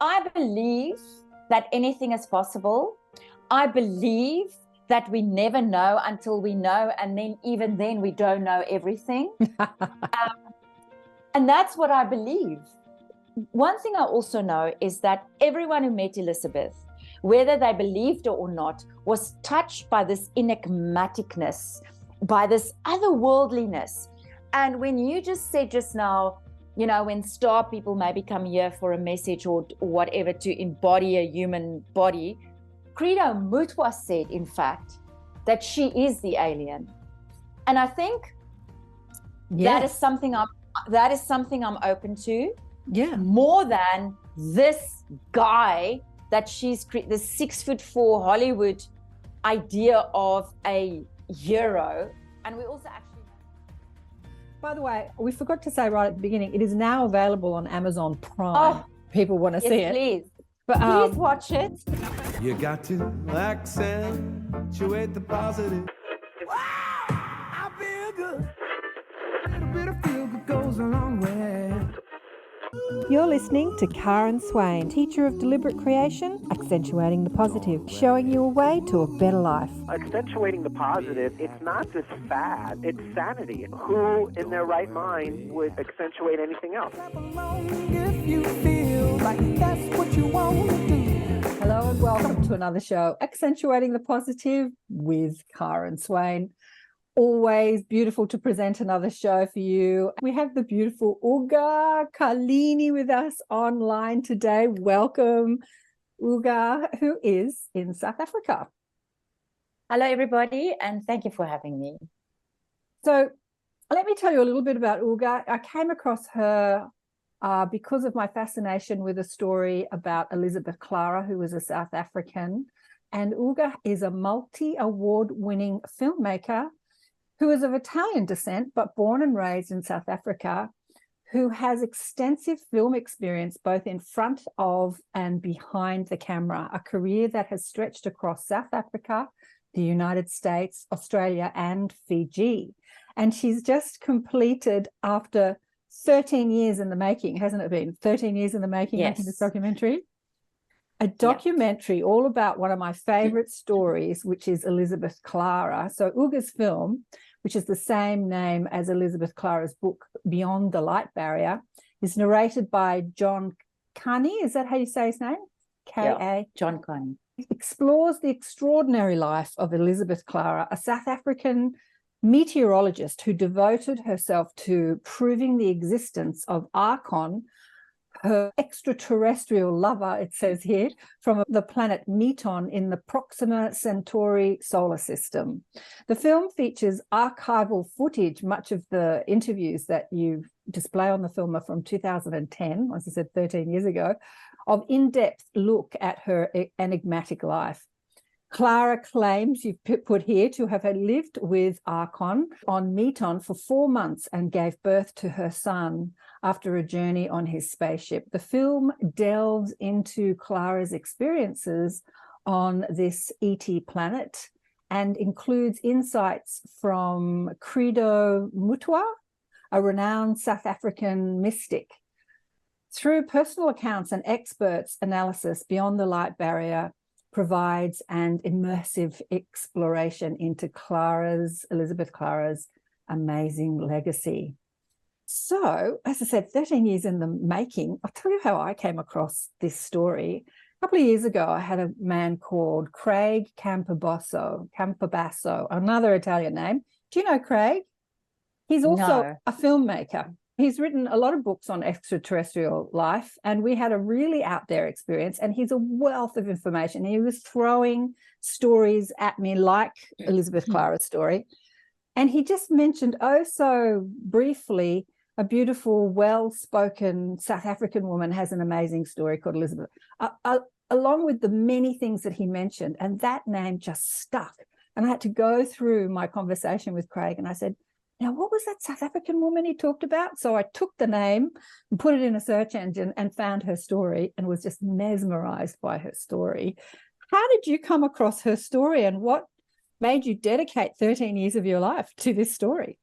I believe that anything is possible. I believe that we never know until we know, and then even then we don't know everything. And that's what I believe. One thing I also know is that everyone who met Elizabeth, whether they believed it or not, was touched by this enigmaticness, by this otherworldliness. And when you just said just now, you know, when star people maybe come here for a message or whatever to embody a human body, Credo Mutwa said, in fact, that she is the alien. And I think that is something I'm open to. Yeah. More than this guy that she's the 6'4" Hollywood idea of a hero. And we also actually, by the way, we forgot to say right at the beginning, it is now available on Amazon Prime. People want to see it. Please. But please watch it. You got to accentuate the positive. Wow, I feel good. A little bit of feel good goes a long way. You're listening to Karen Swain, teacher of deliberate creation, accentuating the positive, showing you a way to a better life. Accentuating the positive, it's not just fad, it's sanity. Who in their right mind would accentuate anything else? If you feel like that's what you want to do. Hello and welcome to another show, Accentuating the Positive with Karen Swain. Always beautiful to present another show for you. We have the beautiful Uga Carlini with us online today. Welcome, Uga, who is in South Africa. Hello, everybody, and thank you for having me. So let me tell you a little bit about Uga. I came across her because of my fascination with a story about Elizabeth Klarer, who was a South African. And Uga is a multi-award-winning filmmaker who is of Italian descent, but born and raised in South Africa, who has extensive film experience both in front of and behind the camera, a career that has stretched across South Africa, the United States, Australia, and Fiji. And she's just completed, after 13 years in the making, hasn't it been? 13 years in the making, yes, making this documentary? A documentary all about one of my favorite stories, which is Elizabeth Klarer. So Uga's film, which is the same name as Elizabeth Klarer's book, Beyond the Light Barrier, is narrated by John Carney. Is that how you say his name? K-A? John Carney. It explores the extraordinary life of Elizabeth Klarer, a South African meteorologist who devoted herself to proving the existence of Akon, her extraterrestrial lover, it says here, from the planet Meton in the Proxima Centauri solar system. The film features archival footage. Much of the interviews that you display on the film are from 2010, as I said, 13 years ago, of in-depth look at her enigmatic life. Klarer claims, you've put here, to have lived with Akon on Meton for 4 months and gave birth to her son after a journey on his spaceship. The film delves into Klarer's experiences on this ET planet and includes insights from Credo Mutwa, a renowned South African mystic. Through personal accounts and experts' analysis, Beyond the Light Barrier provides an immersive exploration into Elizabeth Klarer's amazing legacy. So, as I said, 13 years in the making. I'll tell you how I came across this story. A couple of years ago, I had a man called Craig Campobasso, another Italian name. Do you know Craig? He's also a filmmaker. He's written a lot of books on extraterrestrial life, and we had a really out there experience, and he's a wealth of information. He was throwing stories at me like Elizabeth Klarer's story, and he just mentioned, oh so briefly, a beautiful, well-spoken South African woman has an amazing story called Elizabeth, along with the many things that he mentioned, and that name just stuck. And I had to go through my conversation with Craig, and I said, now, what was that South African woman he talked about? So I took the name and put it in a search engine and found her story and was just mesmerized by her story. How did you come across her story, and what made you dedicate 13 years of your life to this story?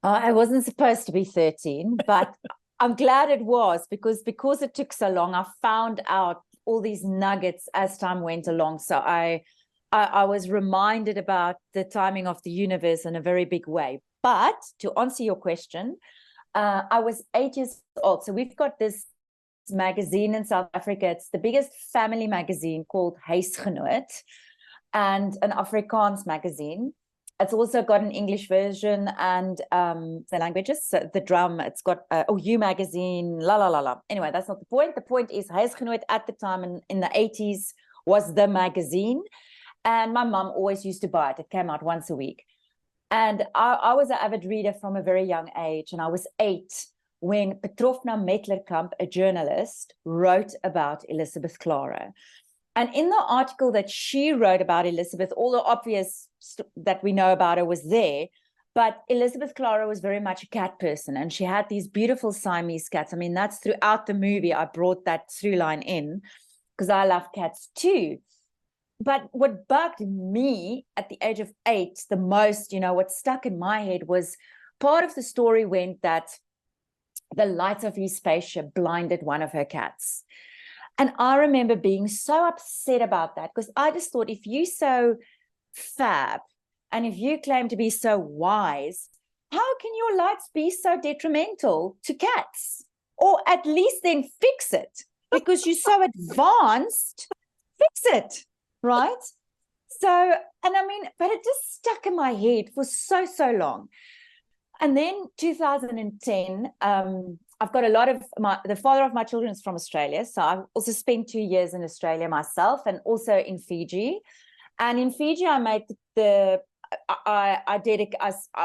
I wasn't supposed to be 13, but I'm glad it was, because it took so long, I found out all these nuggets as time went along. So I was reminded about the timing of the universe in a very big way. But to answer your question, I was 8 years old. So we've got this magazine in South Africa. It's the biggest family magazine called Huisgenoot, and an Afrikaans magazine. It's also got an English version and the languages, so the drum, it's got You magazine, la, la, la, la. Anyway, that's not the point. The point is Huisgenoot at the time in the 80s was the magazine. And my mum always used to buy it. It came out once a week. And I was an avid reader from a very young age. And I was 8 when Petrofna Metlerkamp, a journalist, wrote about Elizabeth Klarer. And in the article that she wrote about Elizabeth, all the obvious that we know about her was there. But Elizabeth Klarer was very much a cat person. And she had these beautiful Siamese cats. I mean, that's throughout the movie. I brought that through line in because I love cats too. But what bugged me at the age of 8 the most, what stuck in my head was part of the story went that the lights of his spaceship blinded one of her cats. And I remember being so upset about that, because I just thought, if you so fab and if you claim to be so wise, how can your lights be so detrimental to cats? Or at least then fix it, because you're so advanced, fix it. Right? So, and I mean, but it just stuck in my head for so long. And then 2010, I've got a lot of the father of my children is from Australia. So I've also spent 2 years in Australia myself, and also in Fiji. And in Fiji, I made I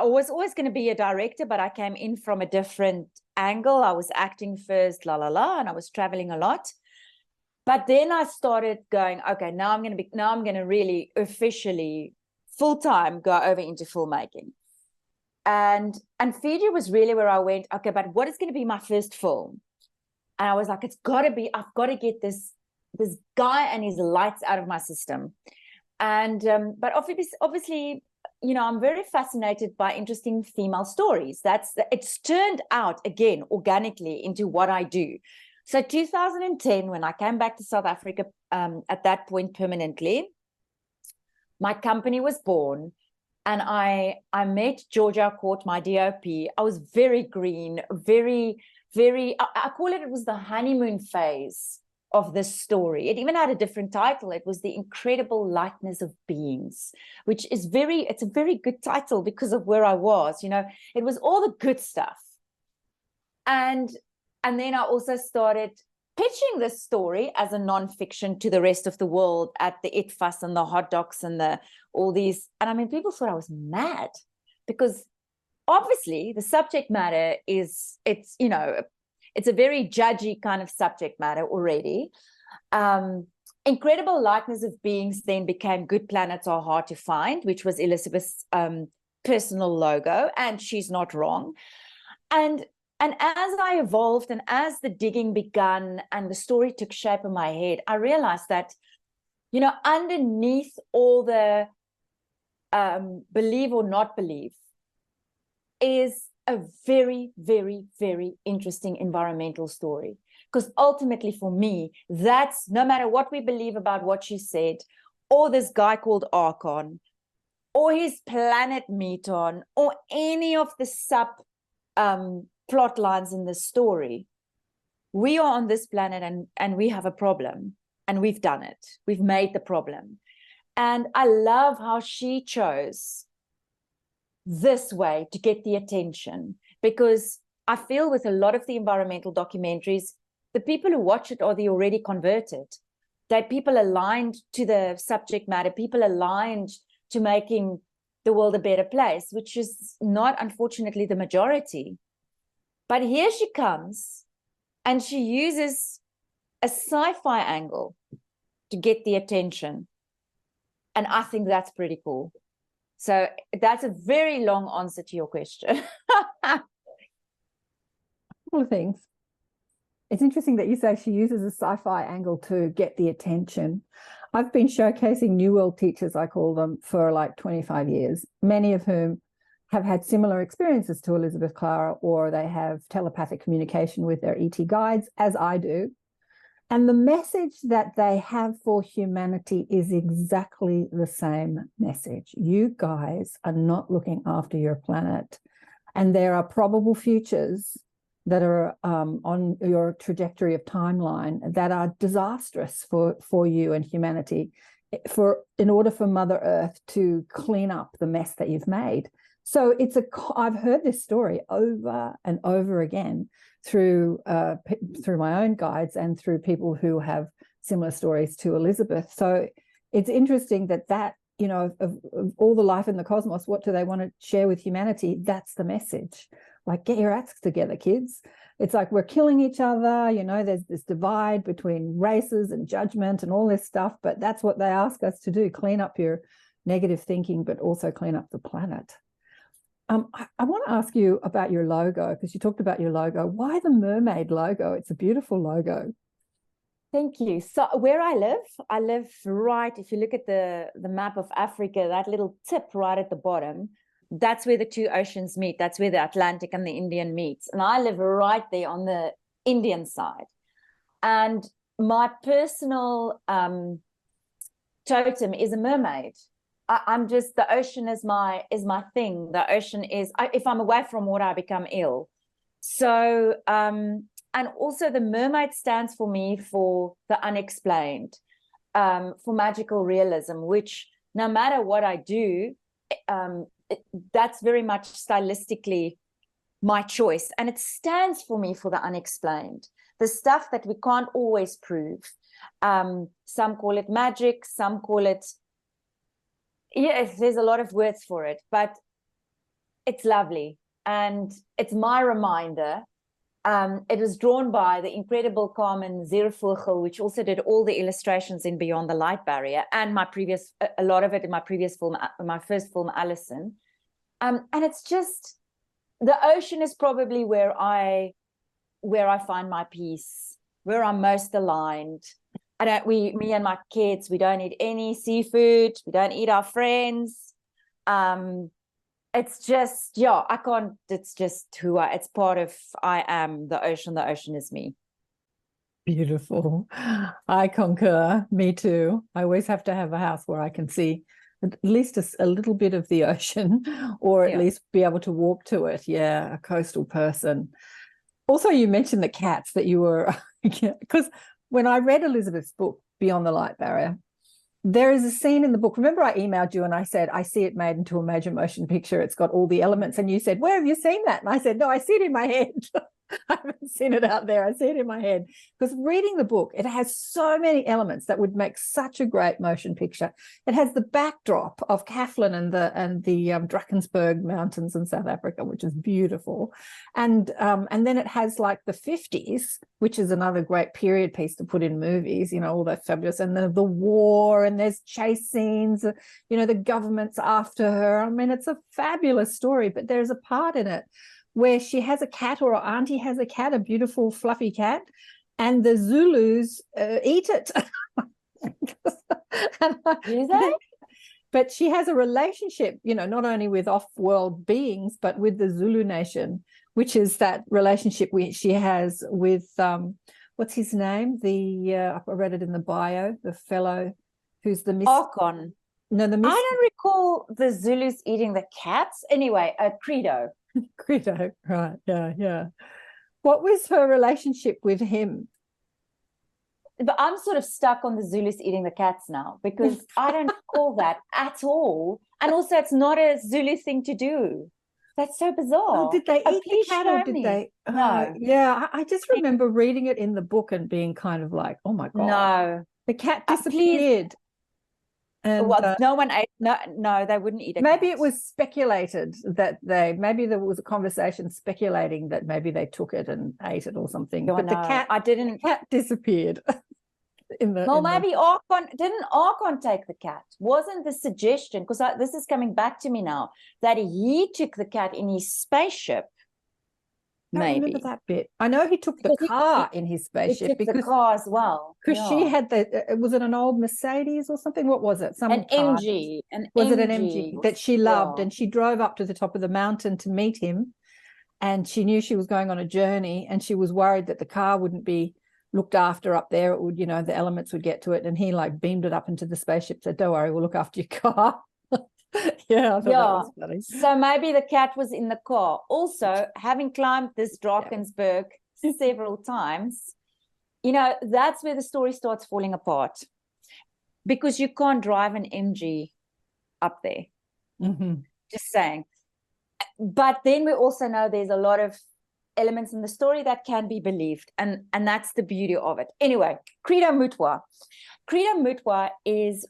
was always going to be a director, but I came in from a different angle. I was acting first, and I was traveling a lot. But then I started going, okay, now I'm going to really officially full-time go over into filmmaking. And Fiji was really where I went, okay, but what is going to be my first film? And I was like, I've got to get this guy and his lights out of my system. And, but obviously, I'm very fascinated by interesting female stories. It's turned out again, organically into what I do. So 2010, when I came back to South Africa, at that point permanently, my company was born, and I met Georgia Court, my DOP. I was very green, very, very, I call it was the honeymoon phase of this story. It even had a different title. It was The Incredible Lightness of Beings, which is it's a very good title because of where I was. It was all the good stuff. And then I also started pitching this story as a nonfiction to the rest of the world at the ITFAS and the hot docs and all these. And I mean, people thought I was mad, because obviously the subject matter it's a very judgy kind of subject matter already. Incredible Likeness of Beings then became Good Planets Are Hard to Find, which was Elizabeth's personal logo, and she's not wrong. And as I evolved and as the digging began and the story took shape in my head, I realized that, underneath all the believe or not believe is a very, very, very interesting environmental story. Because ultimately for me, that's, no matter what we believe about what she said, or this guy called Akon, or his planet Meton, or any of the plot lines in this story, we are on this planet and we have a problem, and we've done it. We've made the problem. And I love how she chose this way to get the attention, because I feel with a lot of the environmental documentaries, the people who watch it are the already converted. They're people aligned to the subject matter, people aligned to making the world a better place, which is not, unfortunately, the majority. But here she comes, and she uses a sci-fi angle to get the attention. And I think that's pretty cool. So that's a very long answer to your question. A couple of things. It's interesting that you say she uses a sci-fi angle to get the attention. I've been showcasing New World teachers, I call them, for like 25 years, many of whom have had similar experiences to Elizabeth Klarer, or they have telepathic communication with their ET guides, as I do. And the message that they have for humanity is exactly the same message. You guys are not looking after your planet. And there are probable futures that are on your trajectory of timeline that are disastrous for you and humanity, in order for Mother Earth to clean up the mess that you've made. So I've heard this story over and over again through my own guides and through people who have similar stories to Elizabeth. So it's interesting that of all the life in the cosmos, what do they want to share with humanity? That's the message. Like, get your acts together, kids. It's like we're killing each other. There's this divide between races and judgment and all this stuff. But that's what they ask us to do: clean up your negative thinking, but also clean up the planet. I want to ask you about your logo, because you talked about your logo. Why the mermaid logo? It's a beautiful logo. Thank you. So where I live right, if you look at the map of Africa, that little tip right at the bottom, that's where the two oceans meet. That's where the Atlantic and the Indian meets. And I live right there on the Indian side. And my personal totem is a mermaid. I'm just, the ocean is my thing. The ocean is, if I'm away from water, I become ill. So, and also the mermaid stands for me for the unexplained, for magical realism, which no matter what I do, that's very much stylistically my choice. And it stands for me for the unexplained, the stuff that we can't always prove. Some call it magic, some call it, there's a lot of words for it, but it's lovely. And it's my reminder. It was drawn by the incredible Carmen Ziervogel, which also did all the illustrations in Beyond the Light Barrier, and a lot of it in my previous film, my first film, Allison. And it's just, the ocean is probably where I find my peace, where I'm most aligned. Me and my kids, we don't eat any seafood. We don't eat our friends. It's just, it's just it's part of, I am the ocean. The ocean is me. Beautiful. I concur. Me too. I always have to have a house where I can see at least a little bit of the ocean, or at least be able to walk to it. Yeah, a coastal person. Also, you mentioned the cats that you were, because when I read Elizabeth's book, Beyond the Light Barrier, there is a scene in the book. Remember, I emailed you and I said, I see it made into a major motion picture. It's got all the elements. And you said, where have you seen that? And I said, no, I see it in my head. I haven't seen it out there. I see it in my head. Because reading the book, it has so many elements that would make such a great motion picture. It has the backdrop of Kaflin and the Drakensberg Mountains in South Africa, which is beautiful. And then it has like the 50s, which is another great period piece to put in movies, all that fabulous. And the war, and there's chase scenes, the government's after her. I mean, it's a fabulous story, but there's a part in it where she has a cat, or her auntie has a cat, a beautiful fluffy cat, and the Zulus eat it. Do they? But she has a relationship, not only with off-world beings, but with the Zulu nation, which is that relationship she has with, what's his name? I read it in the bio, the fellow who's the Akon. No, the I don't recall the Zulus eating the cats. Anyway, Credo. Credo, right, yeah. What was her relationship with him? But I'm sort of stuck on the Zulus eating the cats now, because I don't call that at all. And also, it's not a Zulu thing to do. That's so bizarre. Oh, did they eat the cat, or did they? No. Yeah, I just remember reading it in the book and being kind of like, oh my God. No. The cat disappeared. And, no one ate. No, they wouldn't eat it. Maybe it was speculated that maybe there was a conversation speculating that maybe they took it and ate it or something. But the cat disappeared. Maybe Akon didn't take the cat. Wasn't the suggestion, because this is coming back to me now, that he took the cat in his spaceship? don't remember that bit. I know he took the car in his spaceship. He took the car as well. Because she had was it an old Mercedes or something? What was it? An MG. Was it an MG that she loved? And she drove up to the top of the mountain to meet him. And she knew she was going on a journey, and she was worried that the car wouldn't be looked after up there. It would, you know, the elements would get to it. And he like beamed it up into the spaceship, said, "Don't worry, we'll look after your car." Yeah, I thought that was funny. So maybe the cat was in the car. Also, having climbed this Drakensberg several times, you know, that's where the story starts falling apart, because you can't drive an MG up there. Mm-hmm. Just saying. But then we also know there's a lot of elements in the story that can be believed, and that's the beauty of it. Anyway, Credo Mutwa. Credo Mutwa is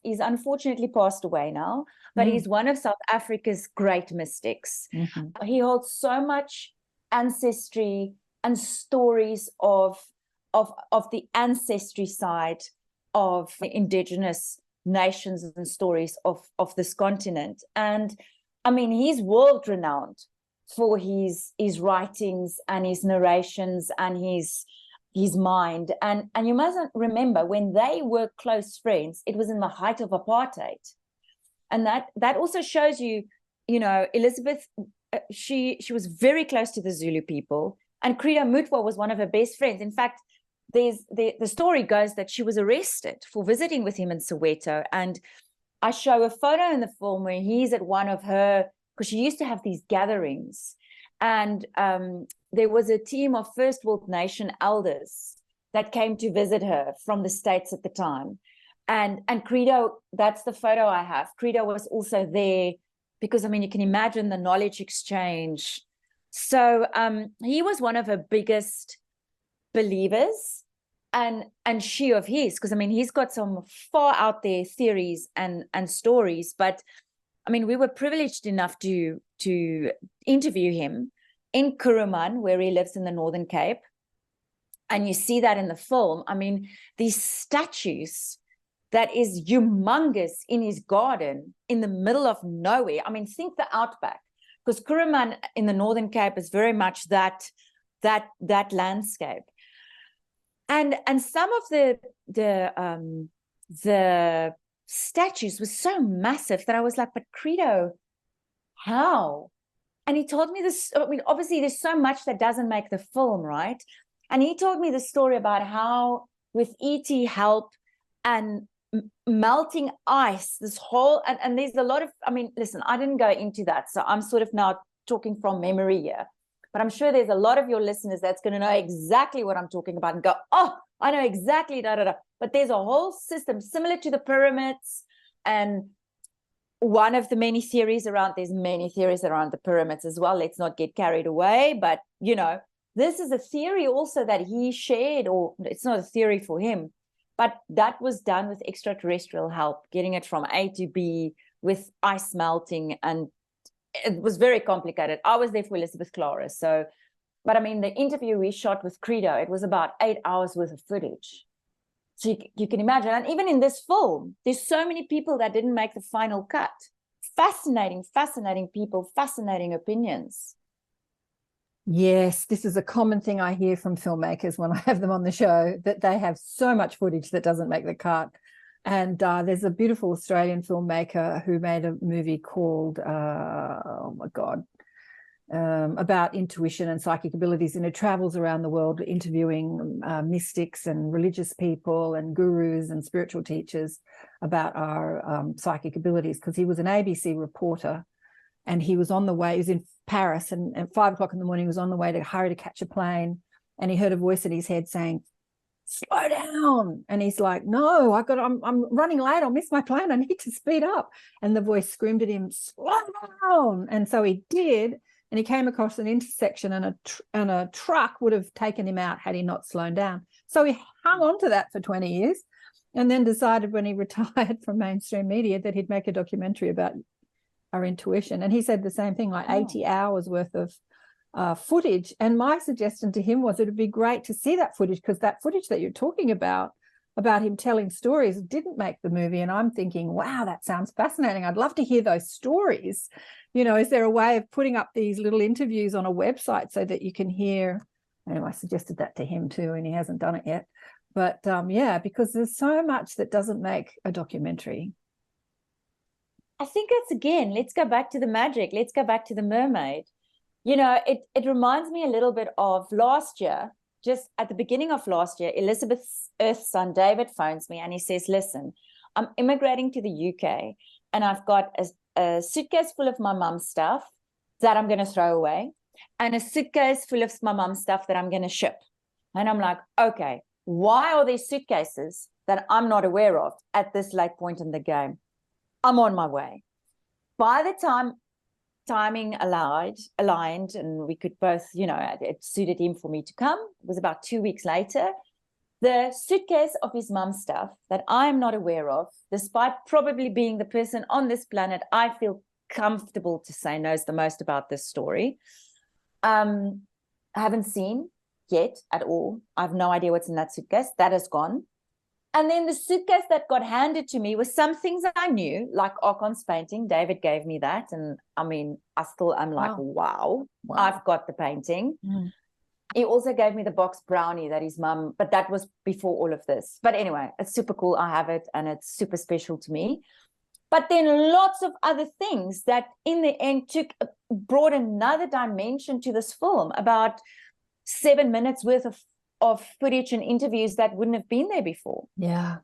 he's unfortunately passed away now, but he's one of South Africa's great mystics. Mm-hmm. He holds so much ancestry and stories of the ancestry side of the indigenous nations and stories of this continent. And I mean, he's world renowned for his writings and his narrations and his mind. And you mustn't remember, when they were close friends, it was in the height of apartheid. And that also shows you, you know, Elizabeth, she was very close to the Zulu people, and Credo Mutwa was one of her best friends. In fact, the story goes that she was arrested for visiting with him in Soweto. And I show a photo in the film where he's at one of her, because she used to have these gatherings, and there was a team of First World Nation elders that came to visit her from the States at the time. And Credo, that's the photo I have. Credo was also there because, I mean, you can imagine the knowledge exchange. So he was one of her biggest believers, and she of his, because, I mean, he's got some far out there theories and stories. But I mean, we were privileged enough to interview him in Kuruman, where he lives in the Northern Cape. And you see that in the film. I mean, these statues that is humongous in his garden in the middle of nowhere. I mean, think the outback, because Kuruman in the Northern Cape is very much that landscape. And some of the statues were so massive that I was like, but Credo, how? And he told me this. I mean, obviously there's so much that doesn't make the film, right? And he told me the story about how with ET help and melting ice, this whole, and there's a lot of, I mean, listen, I didn't go into that, so I'm sort of now talking from memory here, but I'm sure there's a lot of your listeners that's going to know exactly what I'm talking about and go, oh, I know exactly, But there's a whole system similar to the pyramids, and one of the many theories around, there's many theories around the pyramids as well. Let's not get carried away, but, you know, this is a theory also that he shared, or it's not a theory for him, but that was done with extraterrestrial help, getting it from A to B with ice melting, and it was very complicated. I was there for Elizabeth Klarer, so, but I mean, the interview we shot with Credo, it was about 8 hours worth of footage. So you can imagine, and even in this film, there's so many people that didn't make the final cut. Fascinating people, fascinating opinions. Yes, this is a common thing I hear from filmmakers when I have them on the show, that they have so much footage that doesn't make the cut. And there's a beautiful Australian filmmaker who made a movie called, about intuition and psychic abilities, and it travels around the world interviewing mystics and religious people and gurus and spiritual teachers about our psychic abilities, because he was an ABC reporter. And he was on the way, he was in Paris, and at 5 o'clock in the morning, he was on the way to hurry to catch a plane. And he heard a voice in his head saying, "Slow down." And he's like, "No, I'm running late. I'll miss my plane. I need to speed up." And the voice screamed at him, "Slow down." And so he did. And he came across an intersection, and a truck would have taken him out had he not slowed down. So he hung on to that for 20 years and then decided when he retired from mainstream media that he'd make a documentary about our intuition. And he said the same thing, like 80 hours worth of footage. And my suggestion to him was it would be great to see that footage, because that footage that you're talking about about him telling stories didn't make the movie. And I'm thinking, wow, that sounds fascinating. I'd love to hear those stories. You know, is there a way of putting up these little interviews on a website so that you can hear? Anyway, I suggested that to him too, and he hasn't done it yet. But yeah, because there's so much that doesn't make a documentary. I think that's, again, let's go back to the magic. Let's go back to the mermaid. You know, it reminds me a little bit of last year. Just at the beginning of last year, Elizabeth's Earth's son, David, phones me and he says, listen, I'm immigrating to the UK and I've got a suitcase full of my mum's stuff that I'm going to throw away and a suitcase full of my mum's stuff that I'm going to ship. And I'm like, okay, why are there suitcases that I'm not aware of at this late point in the game? I'm on my way. By the time timing aligned and we could both, you know, it suited him for me to come. It was about 2 weeks later. The suitcase of his mum's stuff that I'm not aware of, despite probably being the person on this planet I feel comfortable to say knows the most about this story, I haven't seen yet at all. I have no idea what's in that suitcase. That is gone. And then the suitcase that got handed to me was some things that I knew, like Akon's painting. David gave me that. And I mean, I'm like, wow. I've got the painting. Mm. He also gave me the box brownie that his mum, but that was before all of this. But anyway, it's super cool. I have it and it's super special to me. But then lots of other things that in the end brought another dimension to this film, about 7 minutes worth of footage and interviews that wouldn't have been there before. Yeah.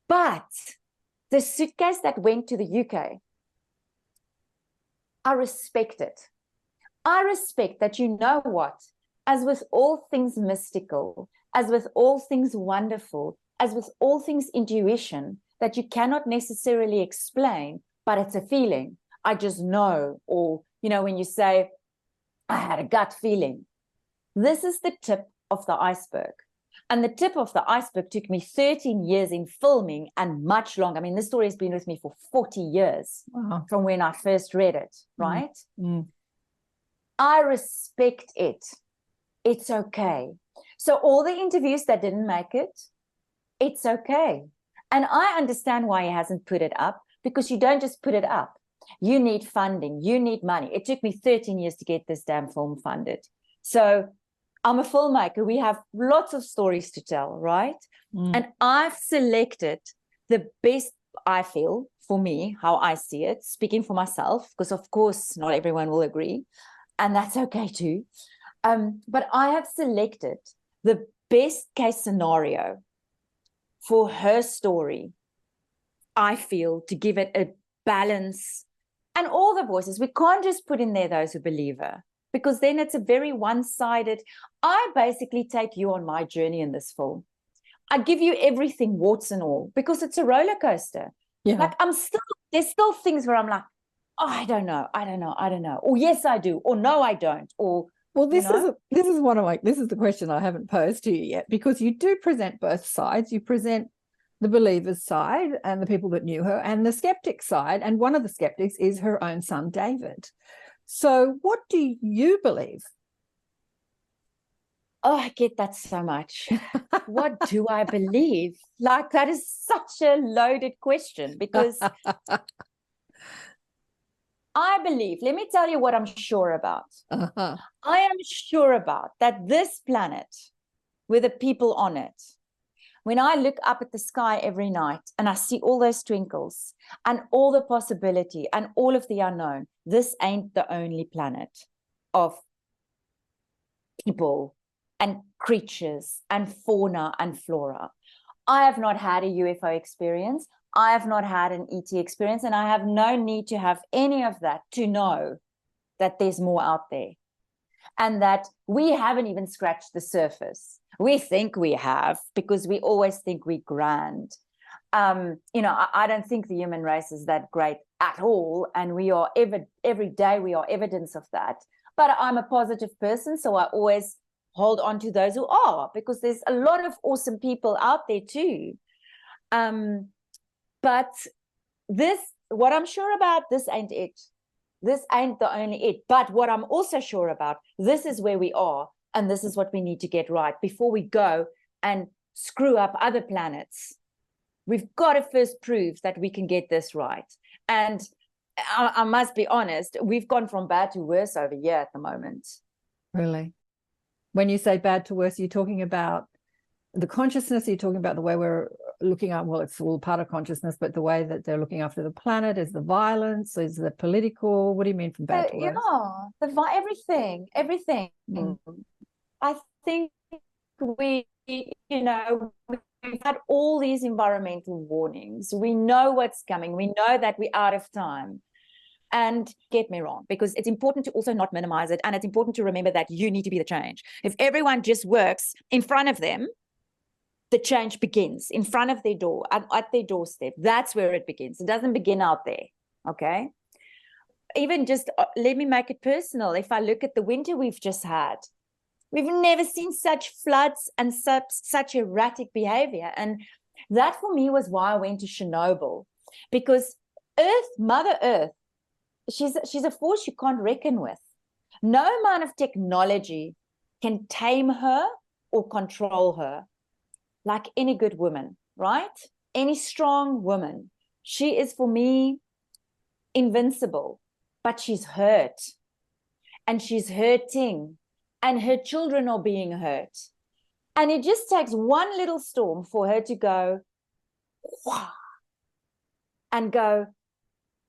But the suitcase that went to the UK, I respect it. I respect that, you know what, as with all things mystical, as with all things wonderful, as with all things intuition, that you cannot necessarily explain, but it's a feeling. I just know. Or, you know, when you say, I had a gut feeling. This is the tip of the iceberg. And the tip of the iceberg took me 13 years in filming and much longer. I mean, this story has been with me for 40 years from when I first read it, right? Mm. I respect it. It's okay. So all the interviews that didn't make it, it's okay. And I understand why he hasn't put it up, because you don't just put it up. You need funding. You need money. It took me 13 years to get this damn film funded. So I'm a filmmaker. We have lots of stories to tell, right? Mm. And I've selected the best, I feel, for me, how I see it, speaking for myself, because of course not everyone will agree, and that's okay too. But I have selected the best case scenario for her story, I feel, to give it a balance and all the voices. We can't just put in there those who believe her, because then it's a very one-sided. I basically take you on my journey in this film. I give you everything, warts and all, because it's a roller coaster. Yeah. Like there's still things where I'm like, oh, I don't know. Or yes, I do. Or no, I don't. Or, well, this is the question I haven't posed to you yet, because you do present both sides. You present the believer's side and the people that knew her, and the skeptic side. And one of the skeptics is her own son, David. So what do you believe? Oh, I get that so much. What do I believe? Like, that is such a loaded question, because I believe, let me tell you what I'm sure about. Uh-huh. I am sure about that this planet, with the people on it, when I look up at the sky every night and I see all those twinkles and all the possibility and all of the unknown, this ain't the only planet of people and creatures and fauna and flora. I have not had a UFO experience. I have not had an ET experience, and I have no need to have any of that to know that there's more out there, and that we haven't even scratched the surface. We think we have, because we always think we're grand. I don't think the human race is that great at all, and we are every day we are evidence of that. But I'm a positive person, so I always hold on to those who are, because there's a lot of awesome people out there too. But what I'm sure about, this ain't it. This ain't the only it. But what I'm also sure about, this is where we are, and this is what we need to get right before we go and screw up other planets. We've got to first prove that we can get this right. And I must be honest, we've gone from bad to worse over here at the moment. Really? When you say bad to worse, are you talking about the consciousness? Are you talking about the way we're looking at, well, it's all part of consciousness, but the way that they're looking after the planet, is the violence, is the political? What do you mean from bad to worse? Yeah, everything. I think we've had all these environmental warnings. We know what's coming. We know that we're out of time. And get me wrong, because it's important to also not minimize it. And it's important to remember that you need to be the change. If everyone just works in front of them, the change begins in front of their door, at their doorstep. That's where it begins. It doesn't begin out there, okay? Even just, let me make it personal. If I look at the winter we've just had, we've never seen such floods and such erratic behavior. And that for me was why I went to Chernobyl, because Mother Earth, she's a force you can't reckon with. No amount of technology can tame her or control her. Like any good woman, right? Any strong woman. She is, for me, invincible, but she's hurt. And she's hurting. And her children are being hurt. And it just takes one little storm for her to go, wah, and go,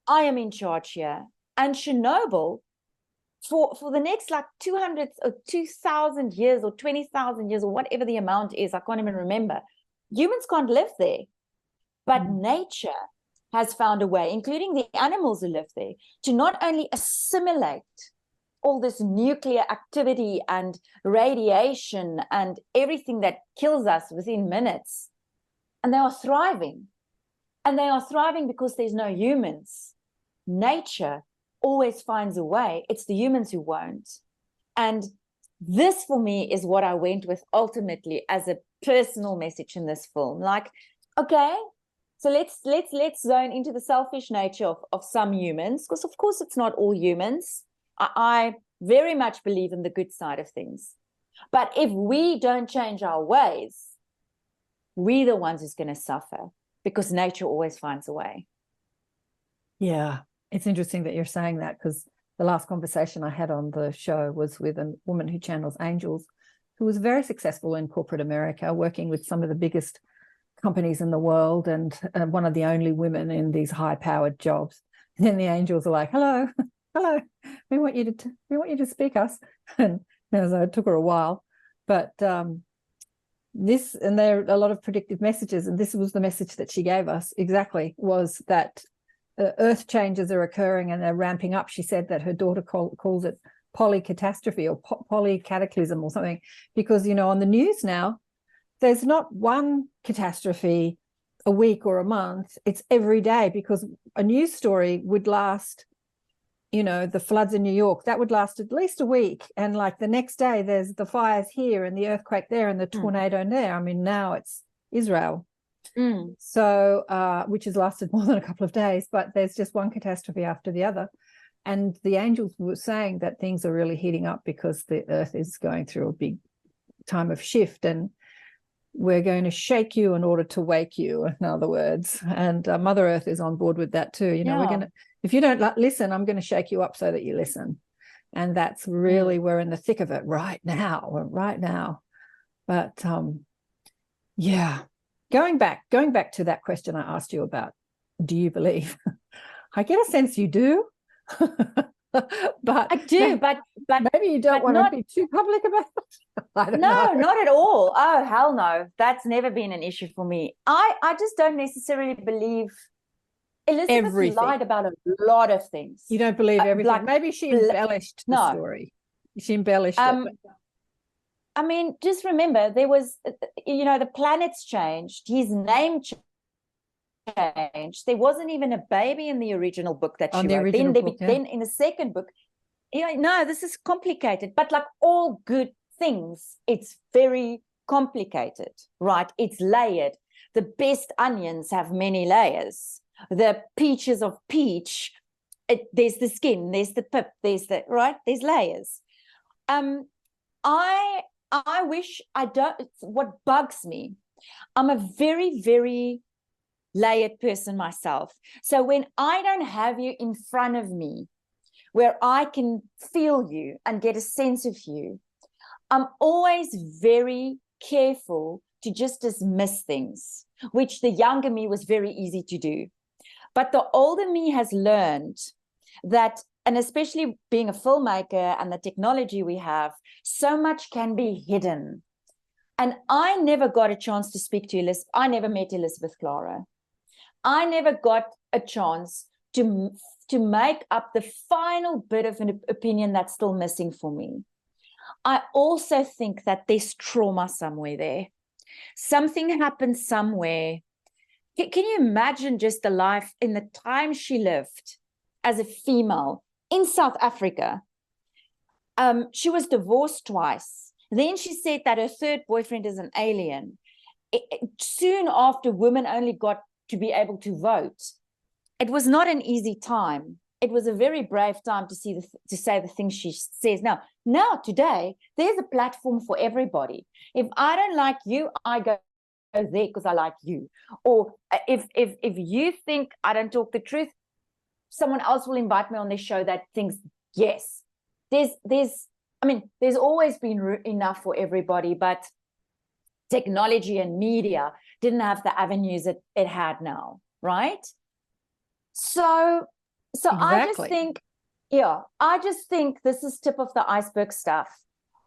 I am in charge here. And Chernobyl, for the next like 200 or 2,000 years or 20,000 years or whatever the amount is, I can't even remember, humans can't live there. But nature has found a way, including the animals who live there, to not only assimilate all this nuclear activity and radiation and everything that kills us within minutes. And they are thriving. And they are thriving because there's no humans. Nature always finds a way. It's the humans who won't. And this for me is what I went with ultimately as a personal message in this film. Like, okay, so let's zone into the selfish nature of some humans, because of course it's not all humans. I very much believe in the good side of things. But if we don't change our ways, we're the ones who's going to suffer, because nature always finds a way. Yeah. It's interesting that you're saying that, because the last conversation I had on the show was with a woman who channels angels, who was very successful in corporate America, working with some of the biggest companies in the world, and one of the only women in these high-powered jobs. And then the angels are like, hello, we want you to speak us. And so it took her a while. But and there are a lot of predictive messages, and this was the message that she gave us exactly, was that earth changes are occurring and they're ramping up. She said that her daughter calls it polycatastrophe or polycataclysm or something, because, on the news now, there's not one catastrophe a week or a month. It's every day, because a news story would last, the floods in New York, that would last at least a week. And like the next day, there's the fires here and the earthquake there and the tornado there. I mean, now it's Israel. So, which has lasted more than a couple of days, but there's just one catastrophe after the other. And the angels were saying that things are really heating up because the earth is going through a big time of shift, and we're going to shake you in order to wake you, in other words. And Mother Earth is on board with that too. We're going to, if you don't listen, I'm going to shake you up so that you listen. And that's really, we're in the thick of it right now. But yeah. Going back to that question I asked you about, do you believe? I get a sense you do. But I do, but maybe you don't want to be too public about it. I don't know. Not at all. Oh, hell no. That's never been an issue for me. I just don't necessarily believe Elizabeth lied about a lot of things. You don't believe everything. Maybe she embellished the story. She embellished it. I mean, just remember, there was, the planets changed. His name changed. There wasn't even a baby in the original book that she wrote. Then in the second book, no, this is complicated. But like all good things, it's very complicated, right? It's layered. The best onions have many layers. The peaches of peach, there's the skin, there's the pip, there's layers. I wish what bugs me I'm a very, very layered person myself. So when I don't have you in front of me, where I can feel you and get a sense of you, I'm always very careful to just dismiss things, which the younger me was very easy to do. But the older me has learned that, and especially being a filmmaker and the technology we have, so much can be hidden. And I never got a chance to speak to Elizabeth. I never met Elizabeth Klarer. I never got a chance to make up the final bit of an opinion that's still missing for me. I also think that there's trauma somewhere there. Something happened somewhere. Can you imagine just the life in the time she lived as a female in South Africa? She was divorced twice. Then she said that her third boyfriend is an alien. Soon after, women only got to be able to vote. It was not an easy time. It was a very brave time to say the things she says now. Now, today, there's a platform for everybody. If I don't like you, I go there because I like you. Or if you think I don't talk the truth, someone else will invite me on their show that thinks, yes. There's always been enough for everybody, but technology and media didn't have the avenues it had now, right? So exactly. I just think this is tip of the iceberg stuff.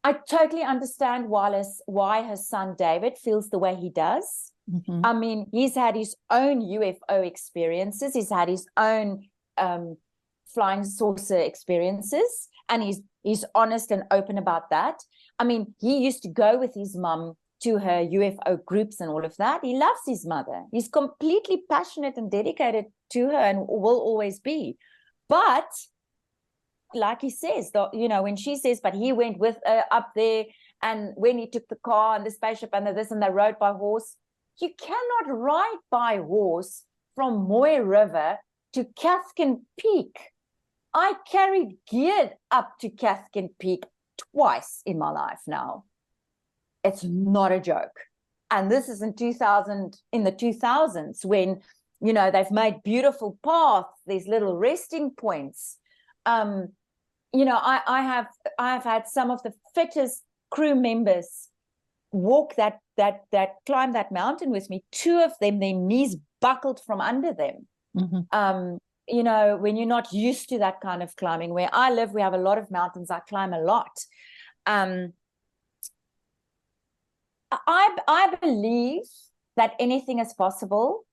I totally understand why her son David feels the way he does. Mm-hmm. I mean, he's had his own UFO experiences. He's had his own flying saucer experiences, and he's honest and open about that. I mean, he used to go with his mum to her UFO groups and all of that. He loves his mother. He's completely passionate and dedicated to her and will always be. But like he says, when she says, but he went with her up there, and when he took the car and the spaceship and this, and they rode by horse, you cannot ride by horse from Moy River to Cathkin Peak. I carried gear up to Cathkin Peak twice in my life now. It's not a joke. And this is in the 2000s when, they've made beautiful paths, these little resting points. I have had some of the fittest crew members walk climb that mountain with me. Two of them, their knees buckled from under them. Mm-hmm. When you're not used to that kind of climbing. Where I live, we have a lot of mountains. I climb a lot. I believe that anything is possible.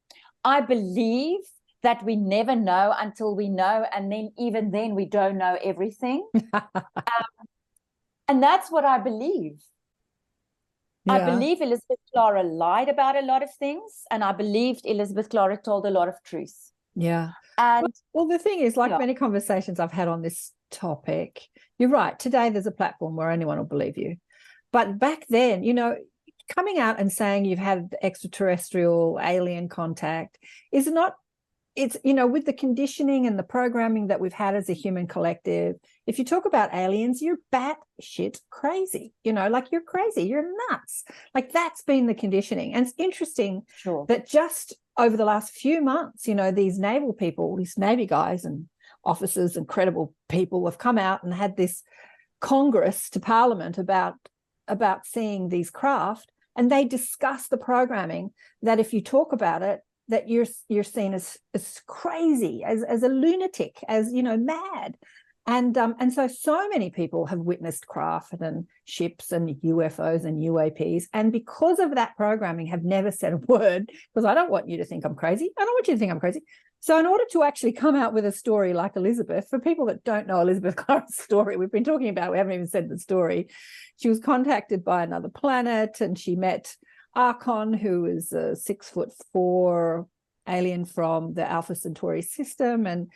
I believe that we never know until we know, and then even then we don't know everything. And that's what I believe. Yeah. I believe Elizabeth Klarer lied about a lot of things, and I believed Elizabeth Klarer told a lot of truth. Yeah. And well, the thing is, like many conversations I've had on this topic, you're right. Today there's a platform where anyone will believe you. But back then, coming out and saying you've had extraterrestrial alien contact is not, it's, with the conditioning and the programming that we've had as a human collective, if you talk about aliens, you're batshit crazy, you're crazy, you're nuts. Like that's been the conditioning. And it's interesting that just over the last few months, these naval people, these Navy guys and officers and credible people have come out and had this Congress to Parliament about seeing these craft, and they discuss the programming that if you talk about it, that you're seen as crazy, as a lunatic, as mad. And so many people have witnessed craft and ships and UFOs and UAPs, and because of that programming have never said a word, because I don't want you to think I'm crazy. I don't want you to think I'm crazy. So in order to actually come out with a story like Elizabeth, for people that don't know Elizabeth Klarer's story, we've been talking about, we haven't even said the story. She was contacted by another planet, and she met Akon, who is a 6'4" alien from the Alpha Centauri system, and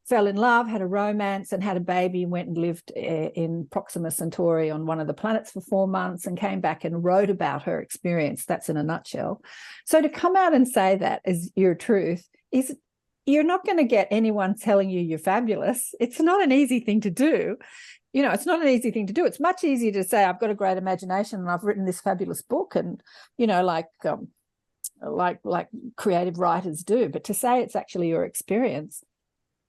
fell in love, had a romance, and had a baby, and went and lived in Proxima Centauri on one of the planets for 4 months, and came back and wrote about her experience. That's in a nutshell. So to come out and say that is your truth is, you're not going to get anyone telling you you're fabulous. It's not an easy thing to do. It's not an easy thing to do. It's much easier to say, I've got a great imagination and I've written this fabulous book, and, like creative writers do. But to say it's actually your experience,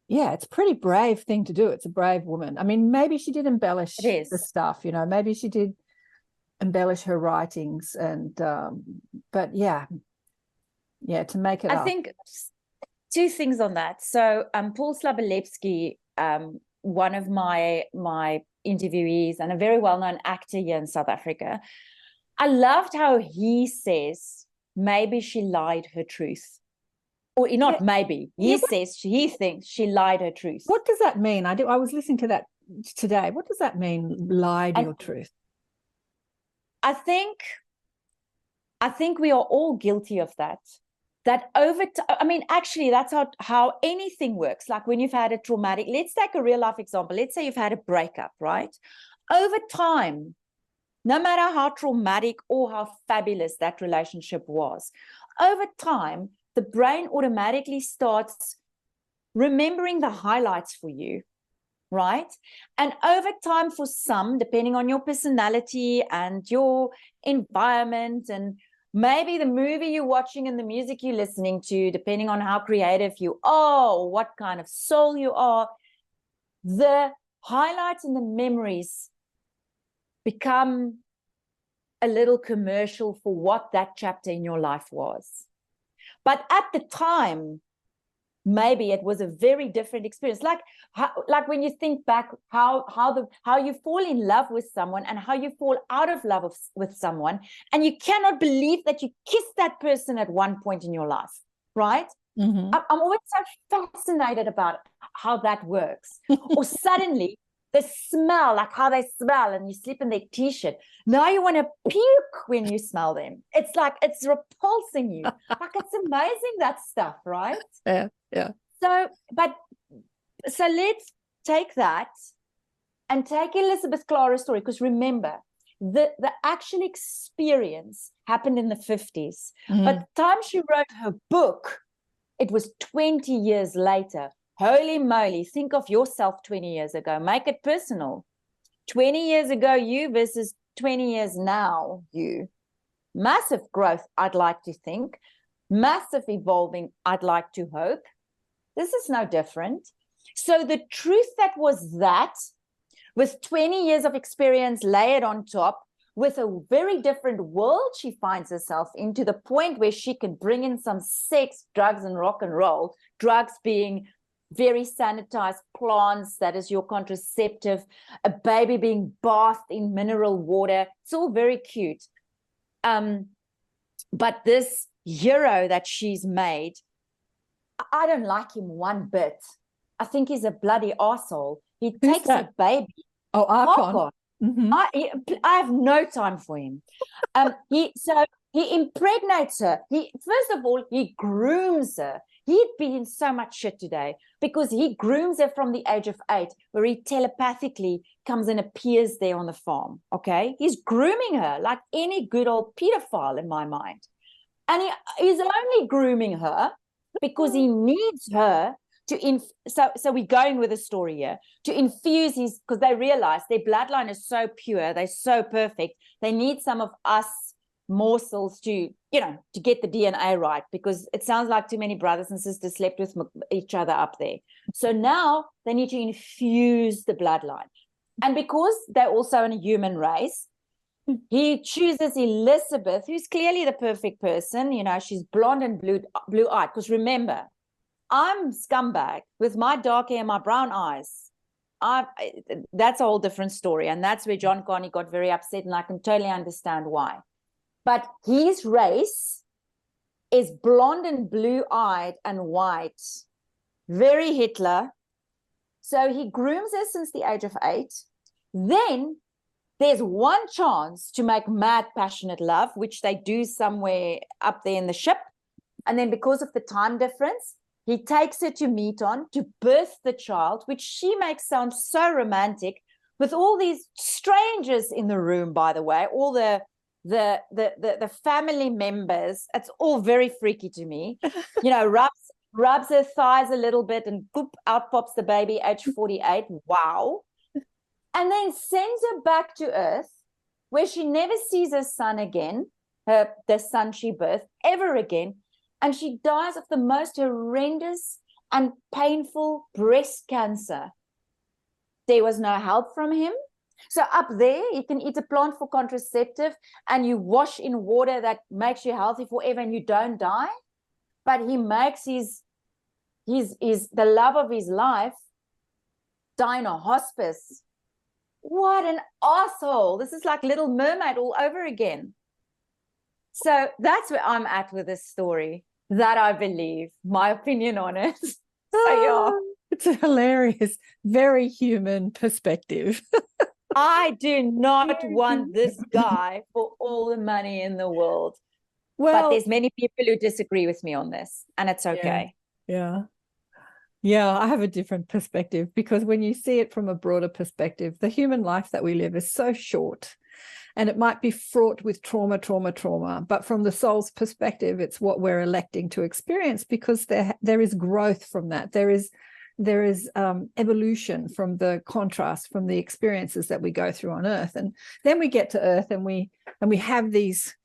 yeah, it's a pretty brave thing to do. It's a brave woman. I mean, maybe she did embellish the stuff, you know, maybe she did embellish her writings, and but yeah, to make it I up. think two things on that. So Paul Slabolewski, one of my interviewees and a very well-known actor here in South Africa, I loved how he says maybe she lied her truth. Or not maybe. He thinks she lied her truth. What does that mean? I was listening to that today. What does that mean, lied your truth? I think we are all guilty of that. That over I mean, actually, that's how anything works. Like when you've had a traumatic, let's take a real life example. Let's say you've had a breakup, right? Over time, no matter how traumatic or how fabulous that relationship was, over time, the brain automatically starts remembering the highlights for you, right? And over time, for some, depending on your personality and your environment, and maybe the movie you're watching and the music you're listening to, depending on how creative you are or what kind of soul you are, the highlights and the memories become a little commercial for what that chapter in your life was. But at the time, maybe it was a very different experience. Like when you think back, how you fall in love with someone and how you fall out of love with someone, and you cannot believe that you kissed that person at one point in your life, right? Mm-hmm. I'm always so fascinated about how that works. Or suddenly the smell, like how they smell, and you sleep in their t-shirt. Now you want to puke when you smell them. It's like it's repulsing you. Like it's amazing, that stuff, right? Yeah. So let's take that and take Elizabeth Klarer's story, because remember, the actual experience happened in the 50s. Mm-hmm. But the time she wrote her book, it was 20 years later. Holy moly, think of yourself 20 years ago. Make it personal. 20 years ago, you versus 20 years now, you. Massive growth, I'd like to think. Massive evolving, I'd like to hope. This is no different. So the truth that was that, with 20 years of experience layered on top, with a very different world she finds herself in, to the point where she can bring in some sex, drugs, and rock and roll. Drugs being very sanitized plants, that is your contraceptive, a baby being bathed in mineral water. It's all very cute. But this hero that she's made, I don't like him one bit. I think he's a bloody arsehole. He takes a baby. Oh, Akon. Mm-hmm. I have no time for him. He impregnates her. First of all, he grooms her. He'd be in so much shit today because he grooms her from the age of 8, where he telepathically comes and appears there on the farm. Okay, he's grooming her like any good old pedophile in my mind, and he's only grooming her because he needs her to so we're going with the story here, to infuse his, because they realize their bloodline is so pure, they're so perfect, they need some of us morsels to get the DNA right, because it sounds like too many brothers and sisters slept with each other up there. So now they need to infuse the bloodline, and because they're also in a human race, he chooses Elizabeth, who's clearly the perfect person. She's blonde and blue-eyed, because remember, I'm scumbag with my dark hair and my brown eyes. That's a whole different story. And that's where John Carney got very upset, and I can totally understand why. But his race is blonde and blue-eyed and white. Very Hitler. So he grooms her since the age of 8. Then there's one chance to make mad, passionate love, which they do somewhere up there in the ship. And then because of the time difference, he takes her to Meton to birth the child, which she makes sound so romantic, with all these strangers in the room, by the way, all the family members. It's all very freaky to me. Rubs her thighs a little bit, and boop, out pops the baby, age 48. Wow. And then sends her back to Earth, where she never sees her son again. the son she birthed ever again. And she dies of the most horrendous and painful breast cancer. There was no help from him. So up there, you can eat a plant for contraceptive and you wash in water that makes you healthy forever and you don't die. But he makes his the love of his life die in a hospice. What an asshole. This is like Little Mermaid all over again. So that's where I'm at with this story, that I believe, my opinion on it. So yeah. It's a hilarious, very human perspective. I do not want this guy for all the money in the world. Well, but there's many people who disagree with me on this, and it's okay. Yeah. I have a different perspective, because when you see it from a broader perspective, the human life that we live is so short, and it might be fraught with trauma. But from the soul's perspective, it's what we're electing to experience, because there is growth from that. There is evolution from the contrast, from the experiences that we go through on Earth. And then we get to Earth and we have these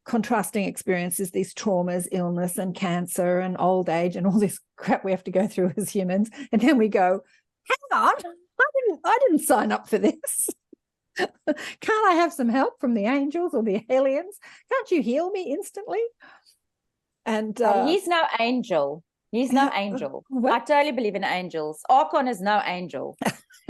contrasting experiences, these traumas, illness and cancer and old age and all this crap we have to go through as humans. And then we go, hang on, I didn't sign up for this. Can't I have some help from the angels or the aliens? Can't you heal me instantly? And he's no angel. He's no angel. I totally believe in angels. Akon is no angel.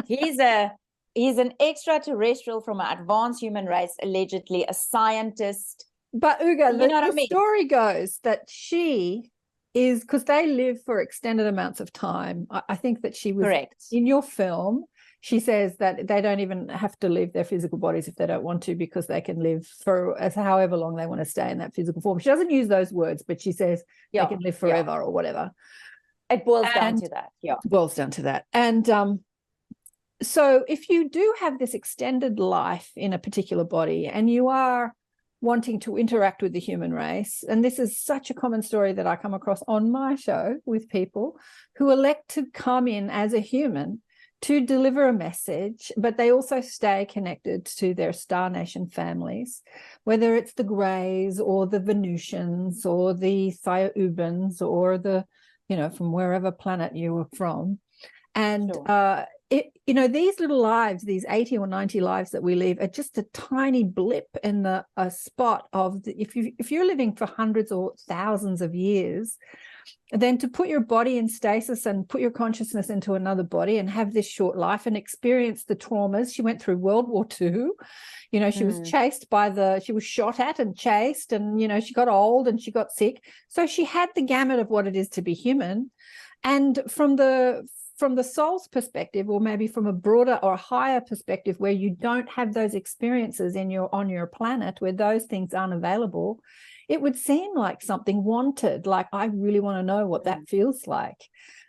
He's an extraterrestrial from an advanced human race, allegedly a scientist. But Uga, the story goes that she is, because they live for extended amounts of time. I think that she was correct. In your film. She says that they don't even have to leave their physical bodies if they don't want to, because they can live for however long they want to stay in that physical form. She doesn't use those words, but she says they can live forever or whatever. It boils down to that. Yeah. Boils down to that. And so if you do have this extended life in a particular body and you are wanting to interact with the human race, and this is such a common story that I come across on my show with people who elect to come in as a human to deliver a message, but they also stay connected to their Star Nation families, whether it's the Greys or the Venusians or the Thyaubans or the, from wherever planet you were from. And, sure. These little lives, these 80 or 90 lives that we live, are just a tiny blip in a spot of, if you're living for hundreds or thousands of years, then to put your body in stasis and put your consciousness into another body and have this short life and experience the traumas. She went through World War II. She was she was shot at and chased, and, she got old and she got sick. So she had the gamut of what it is to be human. And from the soul's perspective, or maybe from a broader or higher perspective, where you don't have those experiences on your planet, where those things aren't available, it would seem like something wanted. Like, I really want to know what that feels like.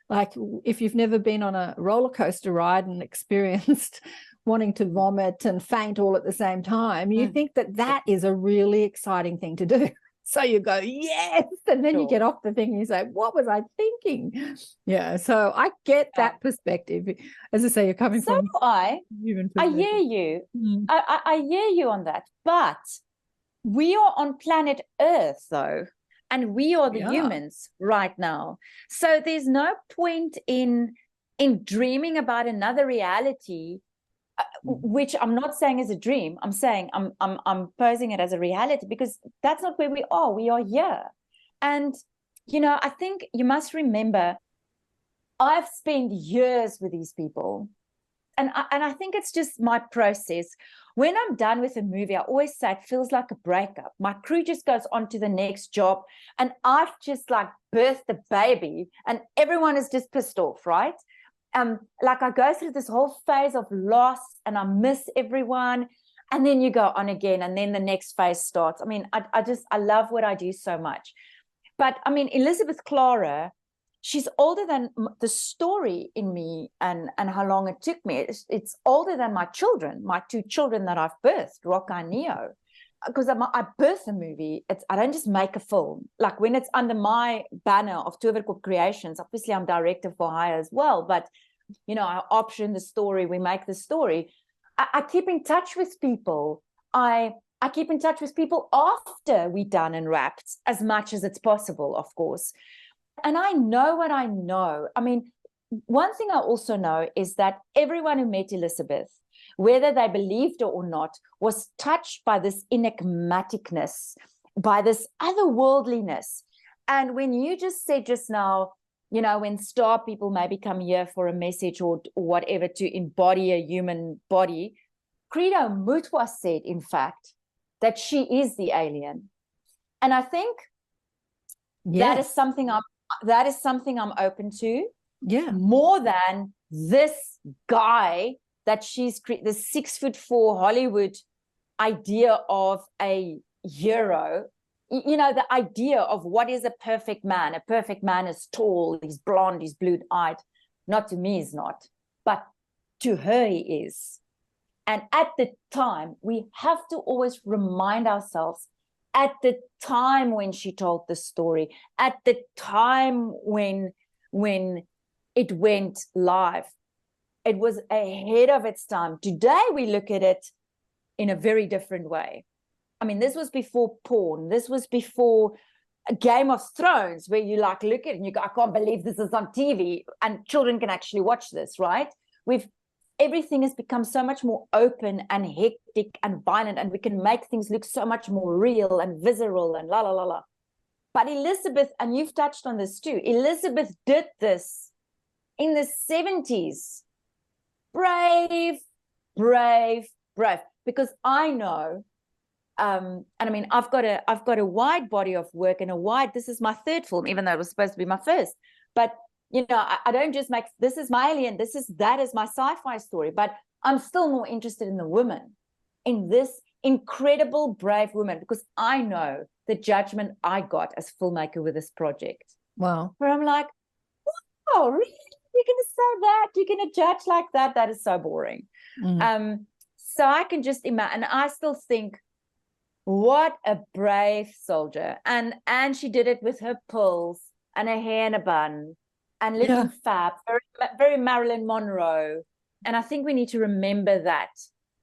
Like, if you've never been on a roller coaster ride and experienced wanting to vomit and faint all at the same time, you think that is a really exciting thing to do. So you go, yes, and then you get off the thing and you say, what was I thinking? Yeah, so I get that perspective. As I say, you're coming from human perspective. I hear you. I hear you on that. But we are on planet Earth, though, and we are the humans right now. So there's no point in dreaming about another reality, which I'm not saying is a dream. I'm saying I'm posing it as a reality, because that's not where we are. We are here. And, I think you must remember, I've spent years with these people. And I think it's just my process. When I'm done with a movie, I always say it feels like a breakup. My crew just goes on to the next job, and I've just birthed a baby, and everyone is just pissed off, right? I go through this whole phase of loss, and I miss everyone, and then you go on again, and then the next phase starts. I mean, I love what I do so much. But I mean, Elizabeth Klarer, she's older than the story in me, and how long it took me. It's older than my children, my two children that I've birthed, Rocca and Neo. Because I birth a movie. I don't just make a film. Like, when it's under my banner of Toverkop Creations, obviously I'm director for hire as well, but I option the story, we make the story. I keep in touch with people. I I keep in touch with people after we're done and wrapped, as much as it's possible, of course. And I know what I know. I mean, one thing I also know is that everyone who met Elizabeth, whether they believed her or not, was touched by this enigmaticness, by this otherworldliness. And when you just said just now, you know, when star people maybe come here for a message or whatever to embody a human body, Credo Mutwa said, in fact, that she is the alien. And I think that is something I'm open to. Yeah. More than this guy that she's this 6'4" Hollywood idea of a hero. You know, the idea of what is a perfect man. A perfect man is tall, he's blonde, he's blue-eyed. Not to me, he's not. But to her, he is. And at the time, we have to always remind ourselves, at the time when she told the story, at the time when it went live, it was ahead of its time. Today, we look at it in a very different way. I mean, this was before porn. This was before a Game of Thrones, where you like look at it and you go, I can't believe this is on TV, and children can actually watch this, right? Everything has become so much more open and hectic and violent, and we can make things look so much more real and visceral and la la la la. But Elizabeth, and you've touched on this too, Elizabeth did this in the 70s. Brave. Because I know, and I mean, I've got a wide body of work and this is my third film, even though it was supposed to be my first. But you know, I don't just make, this is my alien, that is my sci-fi story, but I'm still more interested in the woman, in this incredible, brave woman, because I know the judgment I got as filmmaker with this project. Wow. Where I'm like, oh, really? You're going to say that? You're going to judge like that? That is so boring. So I can just imagine, and I still think, what a brave soldier. And she did it with her pills and her hair in a bun. And looking fab, very, very Marilyn Monroe. And I think we need to remember that.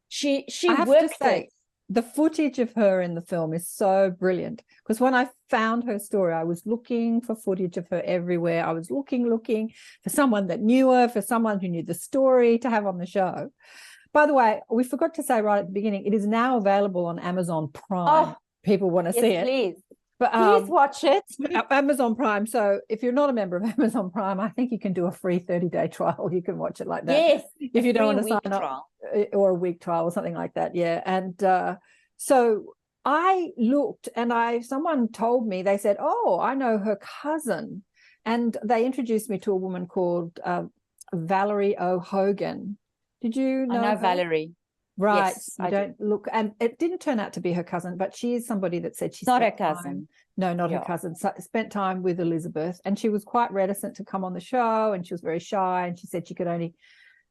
She worked it. The footage of her in the film is so brilliant, because when I found her story, I was looking for footage of her everywhere. I was looking for someone that knew her, for someone who knew the story to have on the show. By the way, we forgot to say right at the beginning, it is now available on Amazon Prime. Oh, people want to see it. Please. But, please watch it. Amazon Prime. So if you're not a member of Amazon Prime, I think you can do a free 30-day trial. You can watch it like that. Yes. If you don't want to sign up, or a week trial or something like that. Yeah. And so I looked, and someone told me, they said, oh, I know her cousin. And they introduced me to a woman called Valerie O'Hogan. Did you know? I know her? Valerie. Right. Yes, you don't look, and it didn't turn out to be her cousin, but she is somebody that said she's not her cousin. No, not her cousin. So spent time with Elizabeth, and she was quite reticent to come on the show, and she was very shy, and she said she could only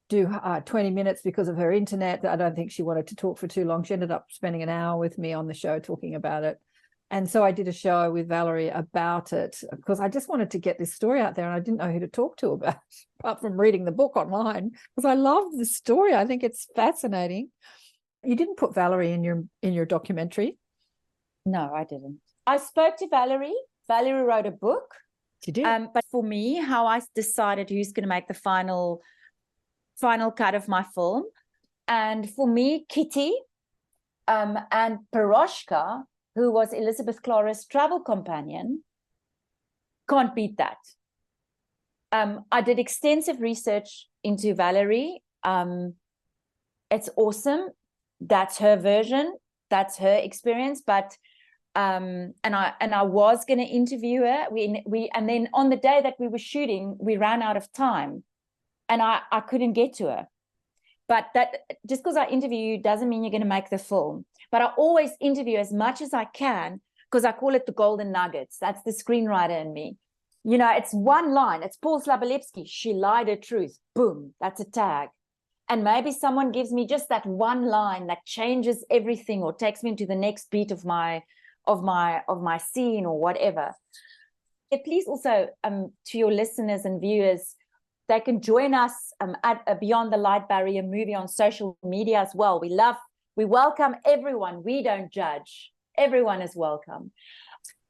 do 20 minutes because of her internet. I don't think she wanted to talk for too long. She ended up spending an hour with me on the show talking about it. And so I did a show with Valerie about it, because I just wanted to get this story out there, and I didn't know who to talk to about it, apart from reading the book online, because I love the story. I think it's fascinating. You didn't put Valerie in your documentary? No, I didn't. I spoke to Valerie. Valerie wrote a book. She did. But for me, how I decided who's going to make the final cut of my film, and for me, Kitty and Piroshka, who was Elizabeth Klarer's travel companion, can't beat that. I did extensive research into Valerie. It's awesome. That's her version. That's her experience. But and I was going to interview her. And then on the day that we were shooting, we ran out of time, and I couldn't get to her. But that, just because I interview you doesn't mean you're going to make the film. But I always interview as much as I can, because I call it the golden nuggets. That's the screenwriter in me. You know, it's one line. It's Paul Slabolewski. She lied her truth. Boom. That's a tag. And maybe someone gives me just that one line that changes everything, or takes me into the next beat of my scene or whatever. Please also, to your listeners and viewers, they can join us at Beyond the Light Barrier movie on social media as well. We love We welcome everyone. We don't judge. Everyone is welcome.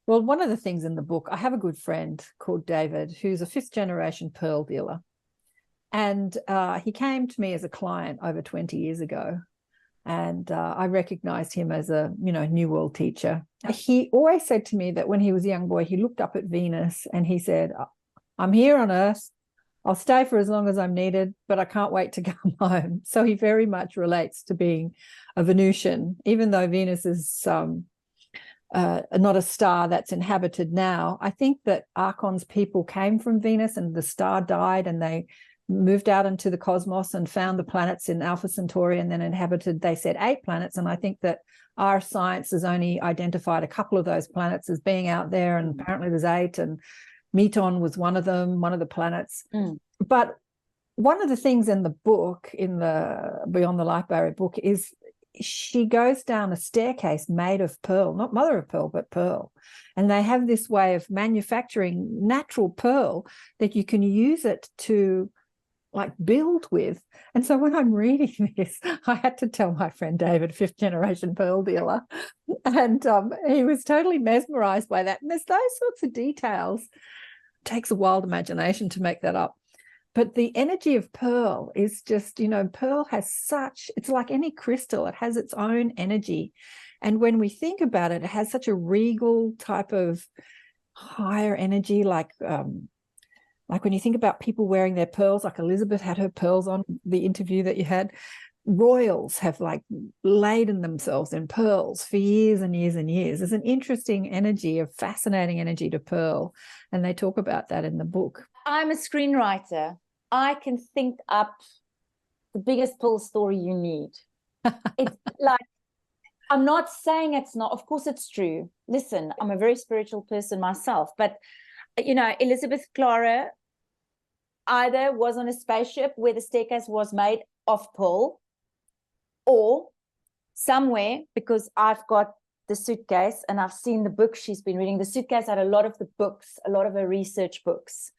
Well, one of the things in the book, I have a good friend called David, who's a 5th-generation pearl dealer. And he came to me as a client over 20 years ago. And I recognized him as a, New World teacher. He always said to me that when he was a young boy, he looked up at Venus and he said, I'm here on Earth. I'll stay for as long as I'm needed, but I can't wait to come home. So he very much relates to being a Venusian, even though Venus is not a star that's inhabited now. I think that Akon's people came from Venus and the star died and they moved out into the cosmos and found the planets in Alpha Centauri and then inhabited, they said, 8 planets. And I think that our science has only identified a couple of those planets as being out there, and apparently there's 8, and Meton was one of them, one of the planets. But one of the things in the book, in the Beyond the Light Barrier book, is she goes down a staircase made of pearl, not mother of pearl, but pearl. And they have this way of manufacturing natural pearl that you can use it to build with. And so when I'm reading this, I had to tell my friend David, 5th-generation pearl dealer, and he was totally mesmerized by that. And there's those sorts of details. It takes a wild imagination to make that up. But the energy of pearl is just, pearl has it's like any crystal, it has its own energy. And when we think about it, it has such a regal type of higher energy, like when you think about people wearing their pearls, like Elizabeth had her pearls on the interview that you had. Royals have laden themselves in pearls for years and years and years. There's an interesting energy, a fascinating energy to pearl. And they talk about that in the book. I'm a screenwriter. I can think up the biggest pearl story you need. It's I'm not saying it's not. Of course it's true. Listen, I'm a very spiritual person myself. But, Elizabeth Klarer either was on a spaceship where the staircase was made of pearl, or somewhere, because I've got the suitcase and I've seen the book she's been reading. The suitcase had a lot of the books, a lot of her research books.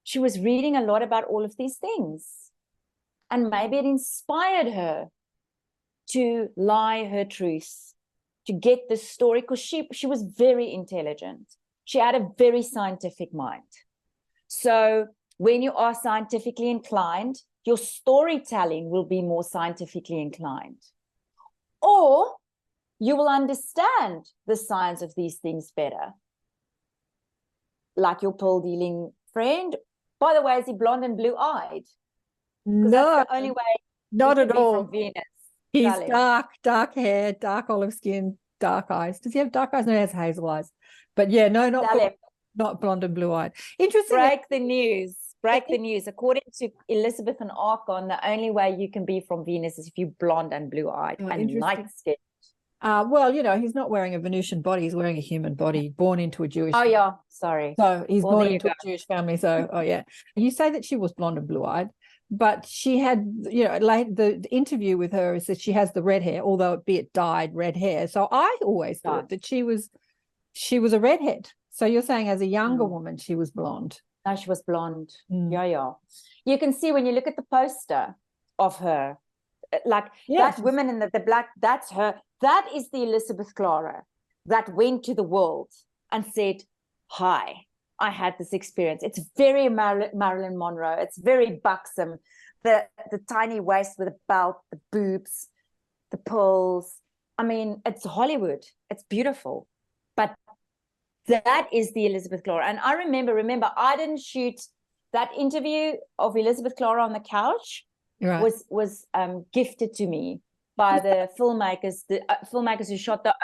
She was reading a lot about all of these things. And maybe it inspired her to lie her truth, to get the story, because she was very intelligent. She had a very scientific mind. So when you are scientifically inclined, your storytelling will be more scientifically inclined. Or you will understand the science of these things better. Like your pearl dealing friend. By the way, is he blonde and blue-eyed? No, that's the only way. Not at all. From Venus. He's dark hair, dark olive skin, dark eyes. Does he have dark eyes? No, he has hazel eyes. But yeah, no, not blonde and blue-eyed. Interesting. Break the news. According to Elizabeth and Akon, the only way you can be from Venus is if you're blonde and blue-eyed and light-skinned. Well, he's not wearing a Venusian body. He's wearing a human body, born into a Jewish family. Yeah, sorry. So he's born into a Jewish family. So, yeah. You say that she was blonde and blue-eyed, but she had, the interview with her is that she has the red hair, although it be it dyed red hair. So I always thought that she was a redhead. So you're saying as a younger woman, she was blonde. No, she was blonde. Yeah. You can see when you look at the poster of her, that woman in the black, that's her. That is the Elizabeth Klarer that went to the world and said, hi, I had this experience. It's very Marilyn Monroe. It's very buxom. The tiny waist with a belt, the boobs, the pearls. I mean, it's Hollywood. It's beautiful. But that is the Elizabeth Klarer. And I remember, I didn't shoot that interview of Elizabeth Klarer on the couch. Right. Was gifted to me by the filmmakers who shot the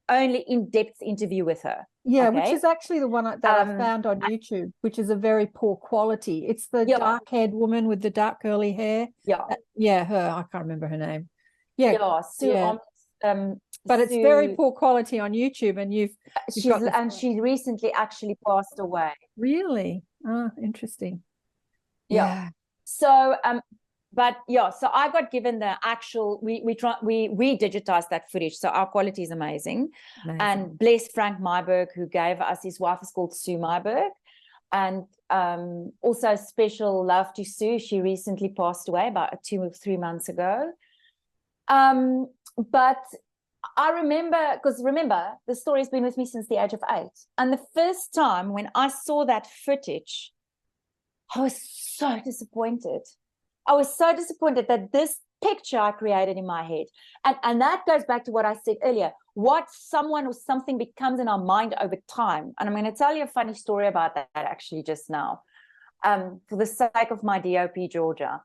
only in-depth interview with her. Yeah, which is actually the one that I found on YouTube, which is a very poor quality. It's the dark-haired woman with the dark curly hair. Yeah, her. I can't remember her name. Yeah, Sue. But it's very poor quality on YouTube, and she recently actually passed away. Really? Oh, interesting. Yeah. So so I got given the actual. We digitized that footage, so our quality is amazing. And bless Frank Myberg, who gave us. His wife is called Sue Myberg, and also special love to Sue. She recently passed away about 2 or 3 months ago. but I remember, because remember, the story's been with me since the age of 8. And the first time when I saw that footage, I was so disappointed. I was so disappointed that this picture I created in my head, and that goes back to what I said earlier, what someone or something becomes in our mind over time. And I'm going to tell you a funny story about that actually just now, for the sake of my DOP, Georgia.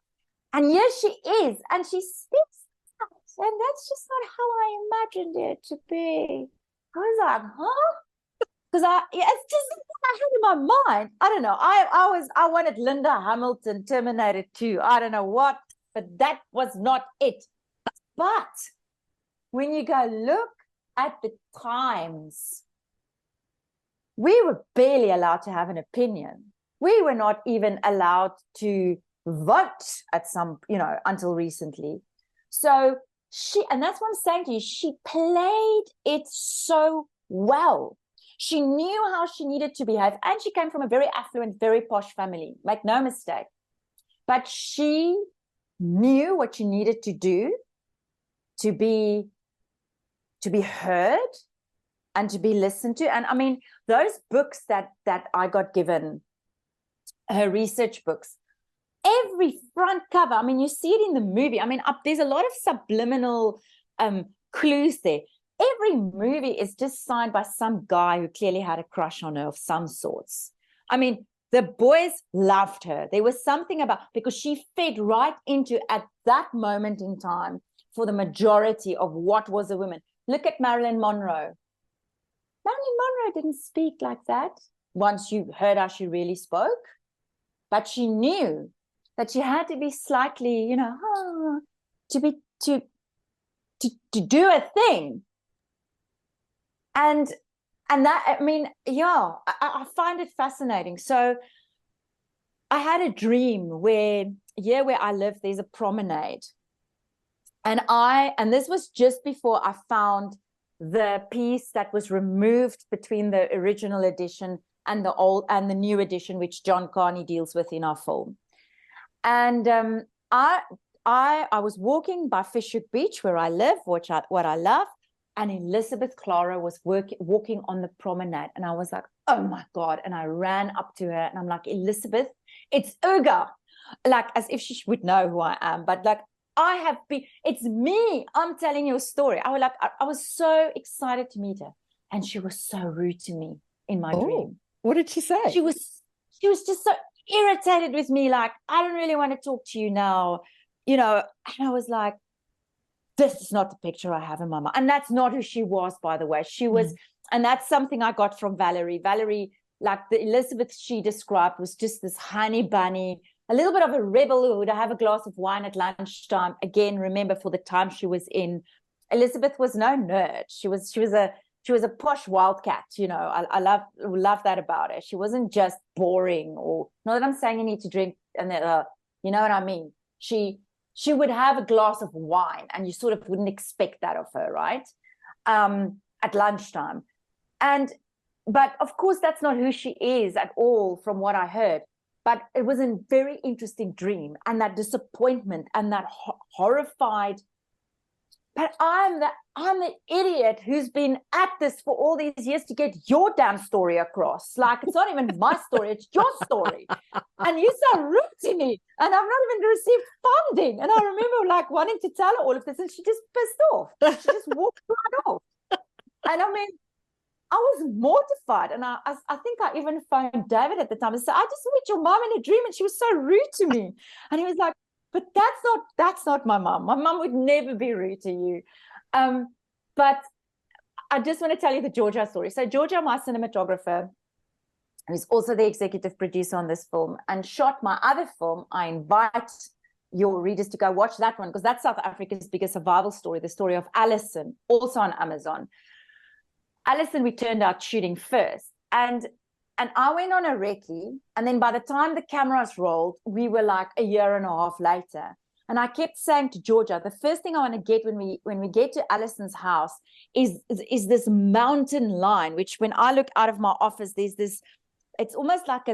And here she is, and she speaks that, and that's just not how I imagined it to be. I was like, huh? Because it's just what I had in my mind. I don't know. I wanted Linda Hamilton, Terminator 2. I don't know what, but that was not it. But when you go look at the times, we were barely allowed to have an opinion. We were not even allowed to vote at some, until recently. So and that's what I'm saying to you, she played it so well. She knew how she needed to behave, and she came from a very affluent, very posh family, make no mistake. But she knew what she needed to do to be heard and to be listened to. And I mean, those books that I got given, her research books, every front cover, I mean, you see it in the movie. I mean, there's a lot of subliminal clues there. Every movie is just signed by some guy who clearly had a crush on her of some sorts. I mean, the boys loved her. There was something about, because she fed right into, at that moment in time, for the majority of what was a woman. Look at Marilyn Monroe. Marilyn Monroe didn't speak like that once you heard how she really spoke, but she knew that she had to be slightly, to do a thing. And that, I mean, yeah, I find it fascinating. So I had a dream where I live, there's a promenade. And this was just before I found the piece that was removed between the original edition and the new edition, which John Carney deals with in our film. And I was walking by Fishhook Beach, where I live, what I love, and Elizabeth Klarer was walking on the promenade, and I was like, oh my God. And I ran up to her and I'm like, Elizabeth, it's Uga, like as if she would know who I am, but like, it's me, I'm telling you a story. I was so excited to meet her, and she was so rude to me in my dream. What did she say? She was just so irritated with me, like, I don't really want to talk to you now, and I was like, this is not the picture I have in my mind. And that's not who she was, by the way. She was, and that's something I got from Valerie. Valerie, like the Elizabeth she described, was just this honey bunny, a little bit of a rebel who would have a glass of wine at lunchtime. Again, remember, for the time she was in, Elizabeth was no nerd. She was a posh wildcat. I love that about her. She wasn't just boring, or not that I'm saying you need to drink, and you know what I mean. She would have a glass of wine, and you sort of wouldn't expect that of her, right? At lunchtime. But of course, that's not who she is at all, from what I heard. But it was a very interesting dream, and that disappointment and that horrified. But I'm the idiot who's been at this for all these years to get your damn story across. Like, it's not even my story, it's your story. And you're so rude to me. And I've not even received funding. And I remember like wanting to tell her all of this, and she just pissed off. She just walked right off. And I mean, I was mortified. And I think I even phoned David at the time and said, I just met your mom in a dream, and she was so rude to me. And he was like, but that's not my mom. My mom would never be rude to you. But I just want to tell you the Georgia story. So Georgia, my cinematographer, who's also the executive producer on this film and shot my other film, I invite your readers to go watch that one, because that's South Africa's biggest survival story, the story of Alison, also on Amazon. Alison, we turned out shooting first. And I went on a recce, and then by the time the cameras rolled, we were like a year and a half later. And I kept saying to Georgia, the first thing I want to get when we get to Alison's house is this mountain line, which when I look out of my office, there's this, it's almost like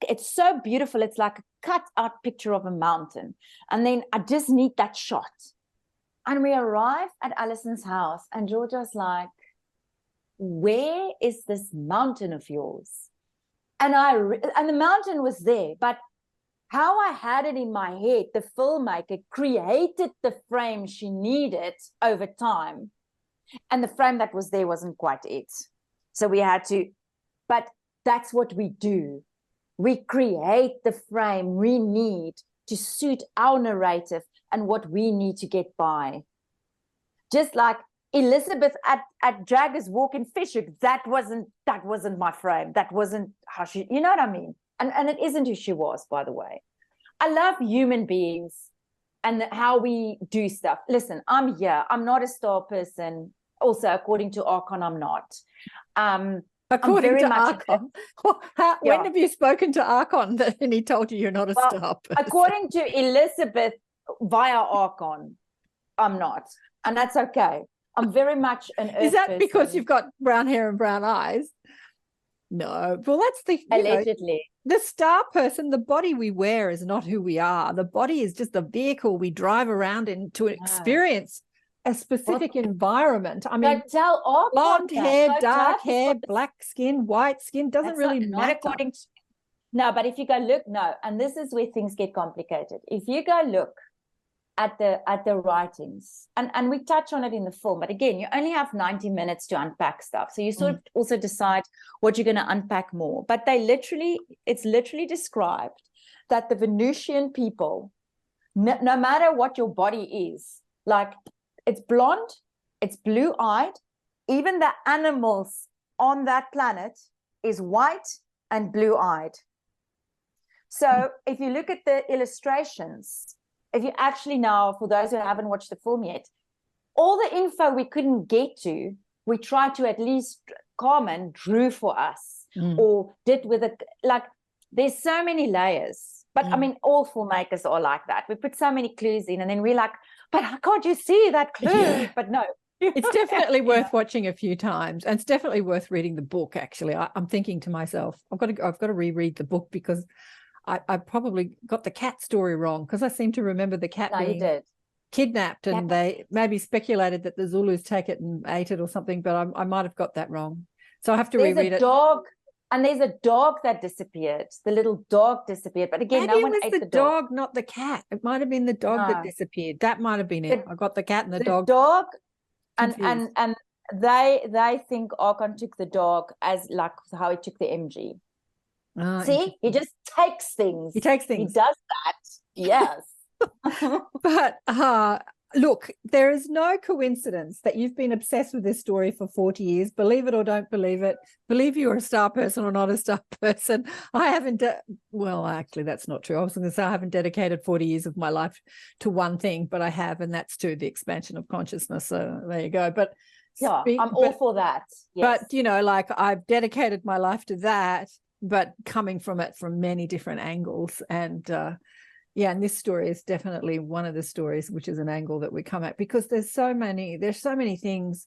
it's so beautiful. It's like a cut out picture of a mountain. And then I just need that shot. And we arrive at Alison's house, and Georgia's like, where is this mountain of yours? And and the mountain was there, but how I had it in my head, the filmmaker created the frame she needed over time. And the frame that was there wasn't quite it. So we had to, but that's what we do. We create the frame we need to suit our narrative and what we need to get by. Just like Elizabeth at Jaggers Walk in Fishhook, that wasn't my frame. That wasn't how she, you know what I mean? And it isn't who she was, by the way. I love human beings and how we do stuff. Listen, I'm here. I'm not a star person. Also, according to Akon, I'm not. According to Akon. When have you spoken to Akon and he told you you're not a star person? According to Elizabeth via Akon, I'm not. And that's okay. I'm very much an earth Is that person. because you've got brown hair and brown eyes? No. Well, that's the allegedly. The star person, the body we wear is not who we are. The body is just a vehicle we drive around in to experience a specific environment. I mean, tell Akon blonde hair, dark hair, black skin, white skin doesn't really matter. No, but if you go look, and this is where things get complicated. If you go look at the writings, and we touch on it in the film, but again, you only have 90 minutes to unpack stuff, so you sort of also decide what you're going to unpack more. But it's literally described that the Venusian people, no matter what your body is, like, it's blonde, it's blue-eyed, even the animals on that planet is white and blue-eyed. So if you look at the illustrations, if you actually now, for those who haven't watched the film yet, all the info we couldn't get to, we tried to at least Carmen drew for us or did with it. Like, there's so many layers. But I mean, all filmmakers are like that. We put so many clues in and then we're like, but how can't you see that clue? Yeah. But no. It's definitely worth watching a few times. And it's definitely worth reading the book, actually. I'm thinking to myself, I've got to reread the book because I probably got the cat story wrong, because I seem to remember the cat being kidnapped and they maybe speculated that the Zulus take it and ate it or something, but I might have got that wrong. So I have to reread it. There's a dog, and there's a dog that disappeared. The little dog disappeared, but again, maybe no one ate the dog, not the cat. It might have been the dog that disappeared. That might have been it. I got the cat and the dog. Dog, and they think Akon took the dog as like how he took the MG. See, he just takes things. He takes things. He does that. Yes. But look, there is no coincidence that you've been obsessed with this story for 40 years. Believe it or don't believe it. Believe you're a star person or not a star person. I haven't. Well, actually, that's not true. I was going to say I haven't dedicated 40 years of my life to one thing, but I have, and that's to the expansion of consciousness. So there you go. But yeah, I'm all for that. Yes. But like I've dedicated my life to that, but coming from it from many different angles. And and this story is definitely one of the stories which is an angle that we come at, because there's so many things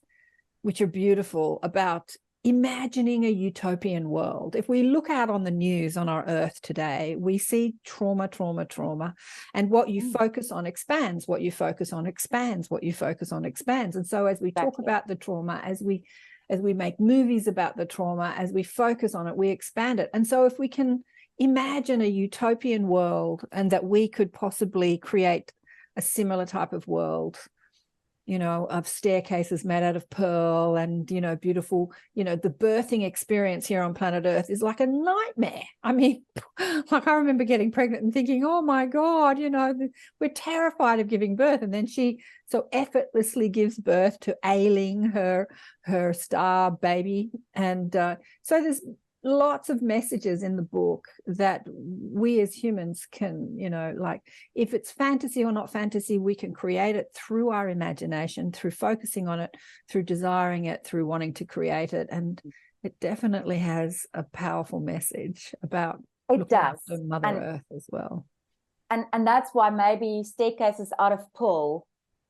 which are beautiful about imagining a utopian world. If we look out on the news on our earth today, we see trauma, and what you focus on expands, what you focus on expands, what you focus on expands. And so as we talk about the trauma, as we make movies about the trauma, as we focus on it, we expand it. And so if we can imagine a utopian world and that we could possibly create a similar type of world, of staircases made out of pearl and, beautiful, the birthing experience here on planet Earth is like a nightmare. I mean, like I remember getting pregnant and thinking, oh my God, we're terrified of giving birth. And then she so effortlessly gives birth to Ailing, her star baby. And so there's lots of messages in the book that we as humans can, like, if it's fantasy or not fantasy, we can create it through our imagination, through focusing on it, through desiring it, through wanting to create it. And it definitely has a powerful message about looking after Mother Earth as well. And that's why maybe staircases out of pearl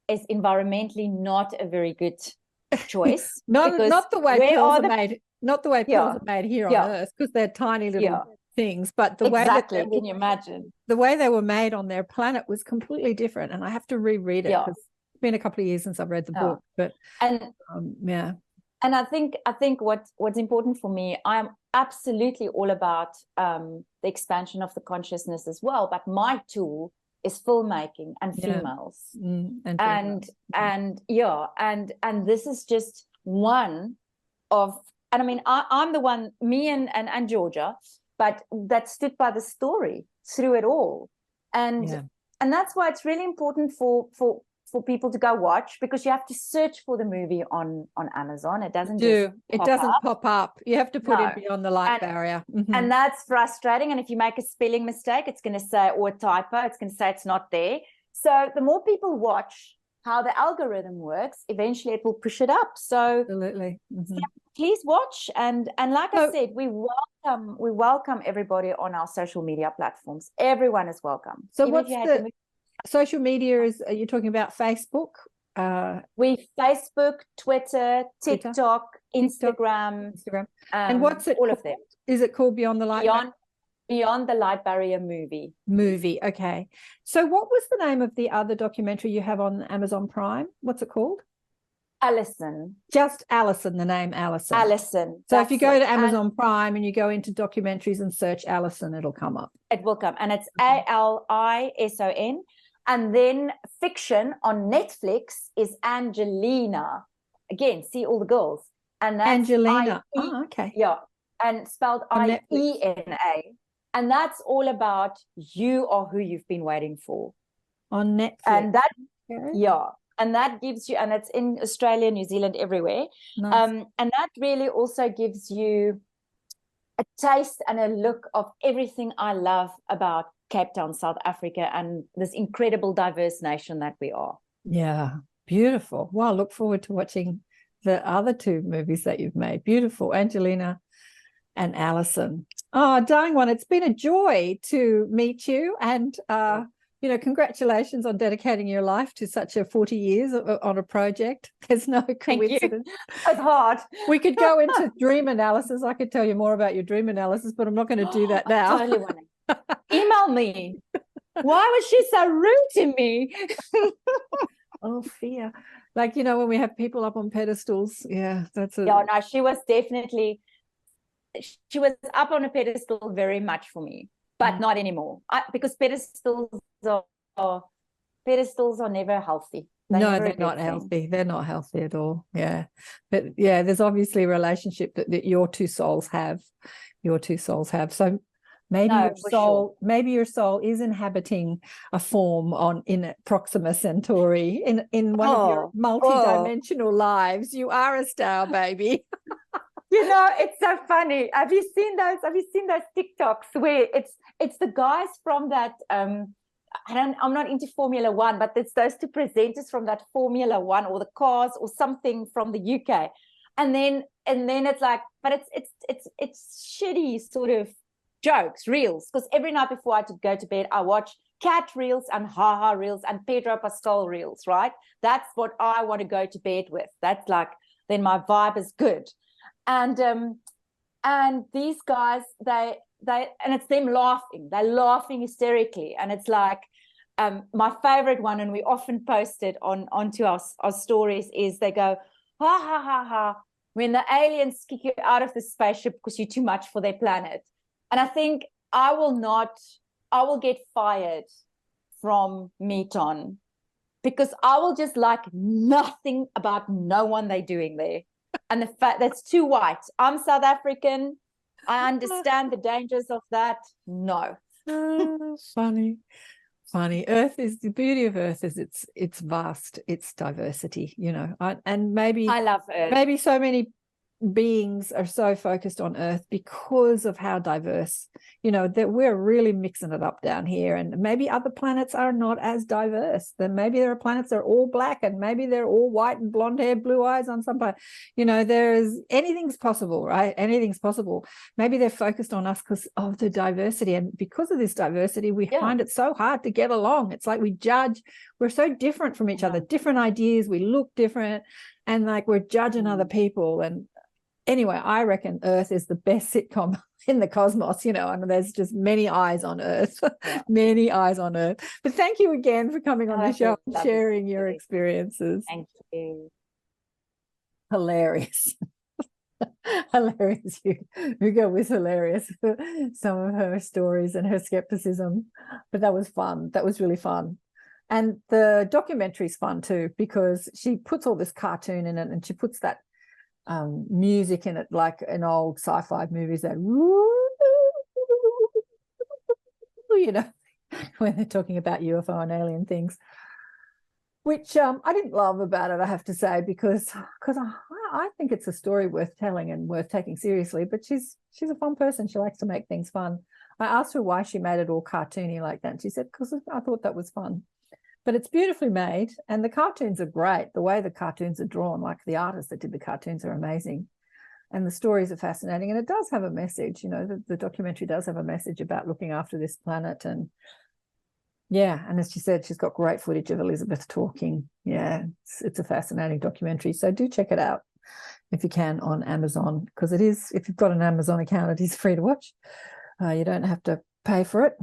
is environmentally not a very good choice. Not the way pearls are made. Not the way pearls are made here on Earth, because they're tiny little things. But the way that can you imagine? The way they were made on their planet was completely different. And I have to reread it because been a couple of years since I've read the book, but and yeah. And I think what's important for me, I'm absolutely all about the expansion of the consciousness as well. But my tool is filmmaking and females, and this is just one of. And I mean, I'm the one, me and Georgia, but that stood by the story through it all, and that's why it's really important for people to go watch, because you have to search for the movie on Amazon. It doesn't pop up. You have to put it beyond the light barrier. And that's frustrating. And if you make a spelling mistake, it's going to say, or a typo, it's going to say it's not there. So the more people watch how the algorithm works, eventually it will push it up. So absolutely. So please watch. And like I said, we welcome everybody on our social media platforms. Everyone is welcome. So what's the social media? Are you talking about Facebook? We Facebook, Twitter, TikTok, Instagram. And what's it? All of them. Is it called Beyond the Light? Beyond the Light Barrier movie. Okay. So what was the name of the other documentary you have on Amazon Prime? What's it called? Allison. Just Allison, the name Allison. Allison. So if you go to Amazon Prime and you go into documentaries and search Allison, it'll come up. It will come. And it's ALISON. And then fiction on Netflix is Angelina. Again, see all the girls. And that's Angelina. Okay. Yeah. And spelled IENA. And that's all about you are who you've been waiting for. On Netflix. And that, and that gives you, and it's in Australia, New Zealand, everywhere. Nice. And that really also gives you a taste and a look of everything I love about Cape Town, South Africa, and this incredible diverse nation that we are. Yeah, beautiful. Well, I look forward to watching the other two movies that you've made. Beautiful, Angelina and Allison. Oh, darling one, it's been a joy to meet you, and congratulations on dedicating your life to such a 40 years on a project. There's no coincidence. It's hard. We could go into dream analysis. I could tell you more about your dream analysis, but I'm not going to do that now. I totally want to. Email me. Why was she so rude to me? Oh, fear. Like, when we have people up on pedestals. Yeah, that's it. Yeah, no, she was up on a pedestal very much for me, but not anymore. Because pedestals are never healthy. They're not healthy. They're not healthy at all. Yeah. But yeah, there's obviously a relationship that your two souls have. So maybe your soul is inhabiting a form in Proxima Centauri in one of your multi-dimensional lives. You are a star, baby. It's so funny. Have you seen those TikToks where it's the guys from that I'm not into Formula One, but it's those two presenters from that Formula One or the cars or something from the UK. And then it's like, but it's shitty sort of jokes, reels, because every night before I go to bed, I watch cat reels and haha reels and Pedro Pascal reels, right? That's what I want to go to bed with. That's like, then my vibe is good. And these guys, they and it's them laughing. They're laughing hysterically. And it's like my favorite one, and we often post it onto our stories, is they go, ha ha ha ha, when the aliens kick you out of the spaceship because you're too much for their planet. And I think I will get fired from Meton because I will just like nothing about no one they're doing there. And the fact that's too white. I'm South African. I understand the dangers of that. No. Funny. Earth is the beauty of Earth is it's vast, its diversity, and maybe I love Earth. Maybe so many beings are so focused on Earth because of how diverse, that we're really mixing it up down here. And maybe other planets are not as diverse. Then maybe there are planets that are all black, and maybe they're all white and blonde hair, blue eyes on some planet. Anything's possible, right? Anything's possible. Maybe they're focused on us because of the diversity, and because of this diversity, we find it so hard to get along. It's like we judge. We're so different from each other, different ideas. We look different, and like we're judging other people. And Anyway, I reckon Earth is the best sitcom in the cosmos, and there's just many eyes on Earth, many eyes on Earth. But thank you again for coming on the show and sharing your experiences. Thank you. Hilarious. Hilarious. Uga was hilarious. Some of her stories and her skepticism. But that was fun. That was really fun. And the documentary's fun too, because she puts all this cartoon in it and she puts that music in it, like in old sci-fi movies, that when they're talking about UFO and alien things, which I didn't love about it, I have to say, because I think it's a story worth telling and worth taking seriously. But she's a fun person. She likes to make things fun. I asked her why she made it all cartoony like that, and she said because I thought that was fun. But it's beautifully made, and the cartoons are great. The way the cartoons are drawn, like the artists that did the cartoons are amazing. And the stories are fascinating. And it does have a message, the documentary does have a message about looking after this planet. And and as she said, she's got great footage of Elizabeth talking. Yeah, it's a fascinating documentary. So do check it out if you can on Amazon, because it is, if you've got an Amazon account, it is free to watch. You don't have to pay for it.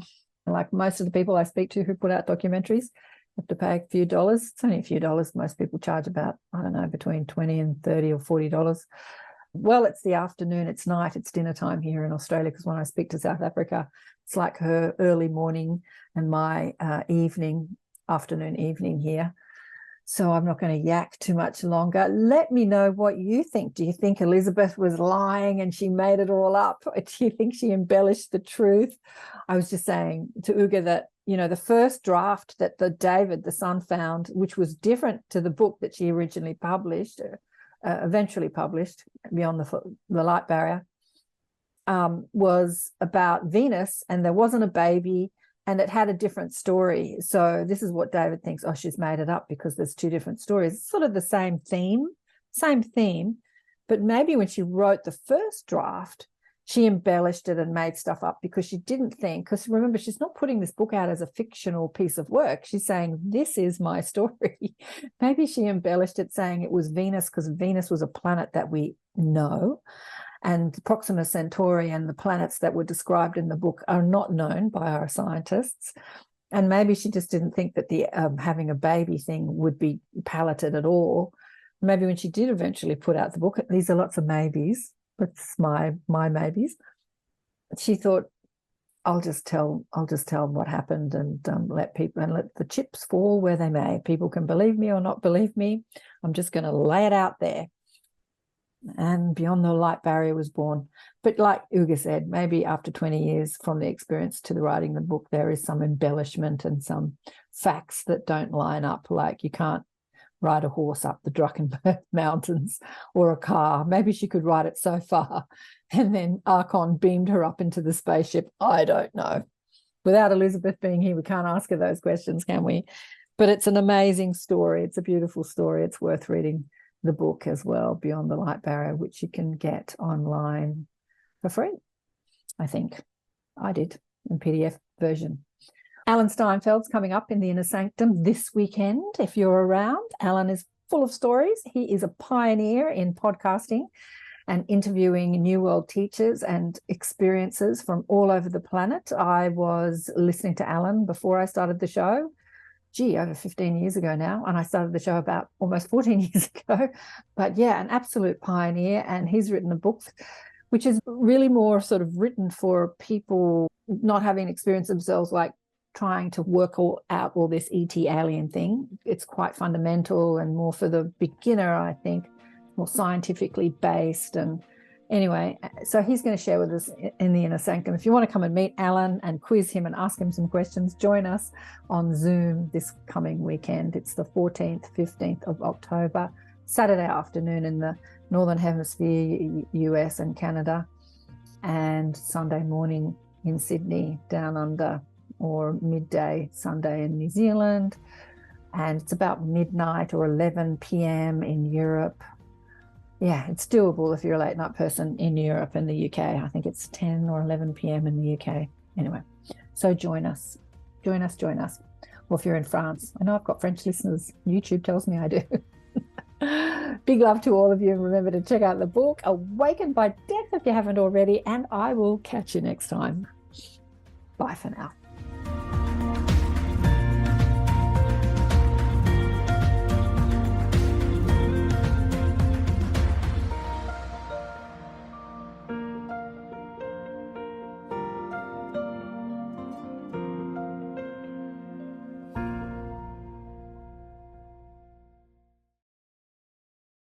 Like most of the people I speak to who put out documentaries, have to pay a few dollars. It's only a few dollars. Most people charge about, I don't know, between $20 and $30 or $40. Well, it's the afternoon, it's night, it's dinner time here in Australia, because when I speak to South Africa, it's like her early morning and my afternoon, evening here. So I'm not going to yak too much longer. Let me know what you think. Do you think Elizabeth was lying and she made it all up? Or do you think she embellished the truth? I was just saying to Uga that, the first draft that David, the son, found, which was different to the book that she originally published, eventually published, Beyond the Light Barrier, was about Venus, and there wasn't a baby, and it had a different story. So this is what David thinks, she's made it up because there's two different stories. It's sort of the same theme, but maybe when she wrote the first draft, she embellished it and made stuff up because she didn't think, because remember, she's not putting this book out as a fictional piece of work. She's saying, this is my story. Maybe she embellished it saying it was Venus because Venus was a planet that we know, and Proxima Centauri and the planets that were described in the book are not known by our scientists. And maybe she just didn't think that the having a baby thing would be palatable at all. Maybe when she did eventually put out the book, these are lots of maybes. It's my maybes. She thought, I'll just tell what happened and let the chips fall where they may. People can believe me or not believe me. I'm just going to lay it out there. And Beyond the Light Barrier was born. But like Uga said, maybe after 20 years from the experience to the writing the book, there is some embellishment and some facts that don't line up. Like you can't ride a horse up the Druckenberg Mountains or a car. Maybe she could ride it so far and then Akon beamed her up into the spaceship. I don't know. Without Elizabeth being here, we can't ask her those questions, can we? But it's an amazing story. It's a beautiful story. It's worth reading the book as well, Beyond the Light Barrier, which you can get online for free, I think. I did, in PDF version. Alan Steinfeld's coming up in the Inner Sanctum this weekend. If you're around, Alan is full of stories. He is a pioneer in podcasting and interviewing New World teachers and experiences from all over the planet. I was listening to Alan before I started the show, over 15 years ago now, and I started the show about almost 14 years ago. But yeah, an absolute pioneer, and he's written a book which is really more sort of written for people not having experienced themselves, like trying to work out all this ET alien thing. It's quite fundamental and more for the beginner, I think, more scientifically based. And anyway, so he's going to share with us in the Inner Sanctum. If you want to come and meet Alan and quiz him and ask him some questions, join us on Zoom this coming weekend. It's the 14th, 15th of October, Saturday afternoon in the Northern Hemisphere, US and Canada, and Sunday morning in Sydney, down under, or midday Sunday in New Zealand. And it's about midnight or 11 p.m. in Europe. Yeah, it's doable if you're a late night person in Europe and the UK. I think it's 10 or 11 p.m. in the UK. Anyway, so join us. Or if you're in France, I know I've got French listeners. YouTube tells me I do. Big love to all of you. And remember to check out the book, Awakened by Death, if you haven't already. And I will catch you next time. Bye for now.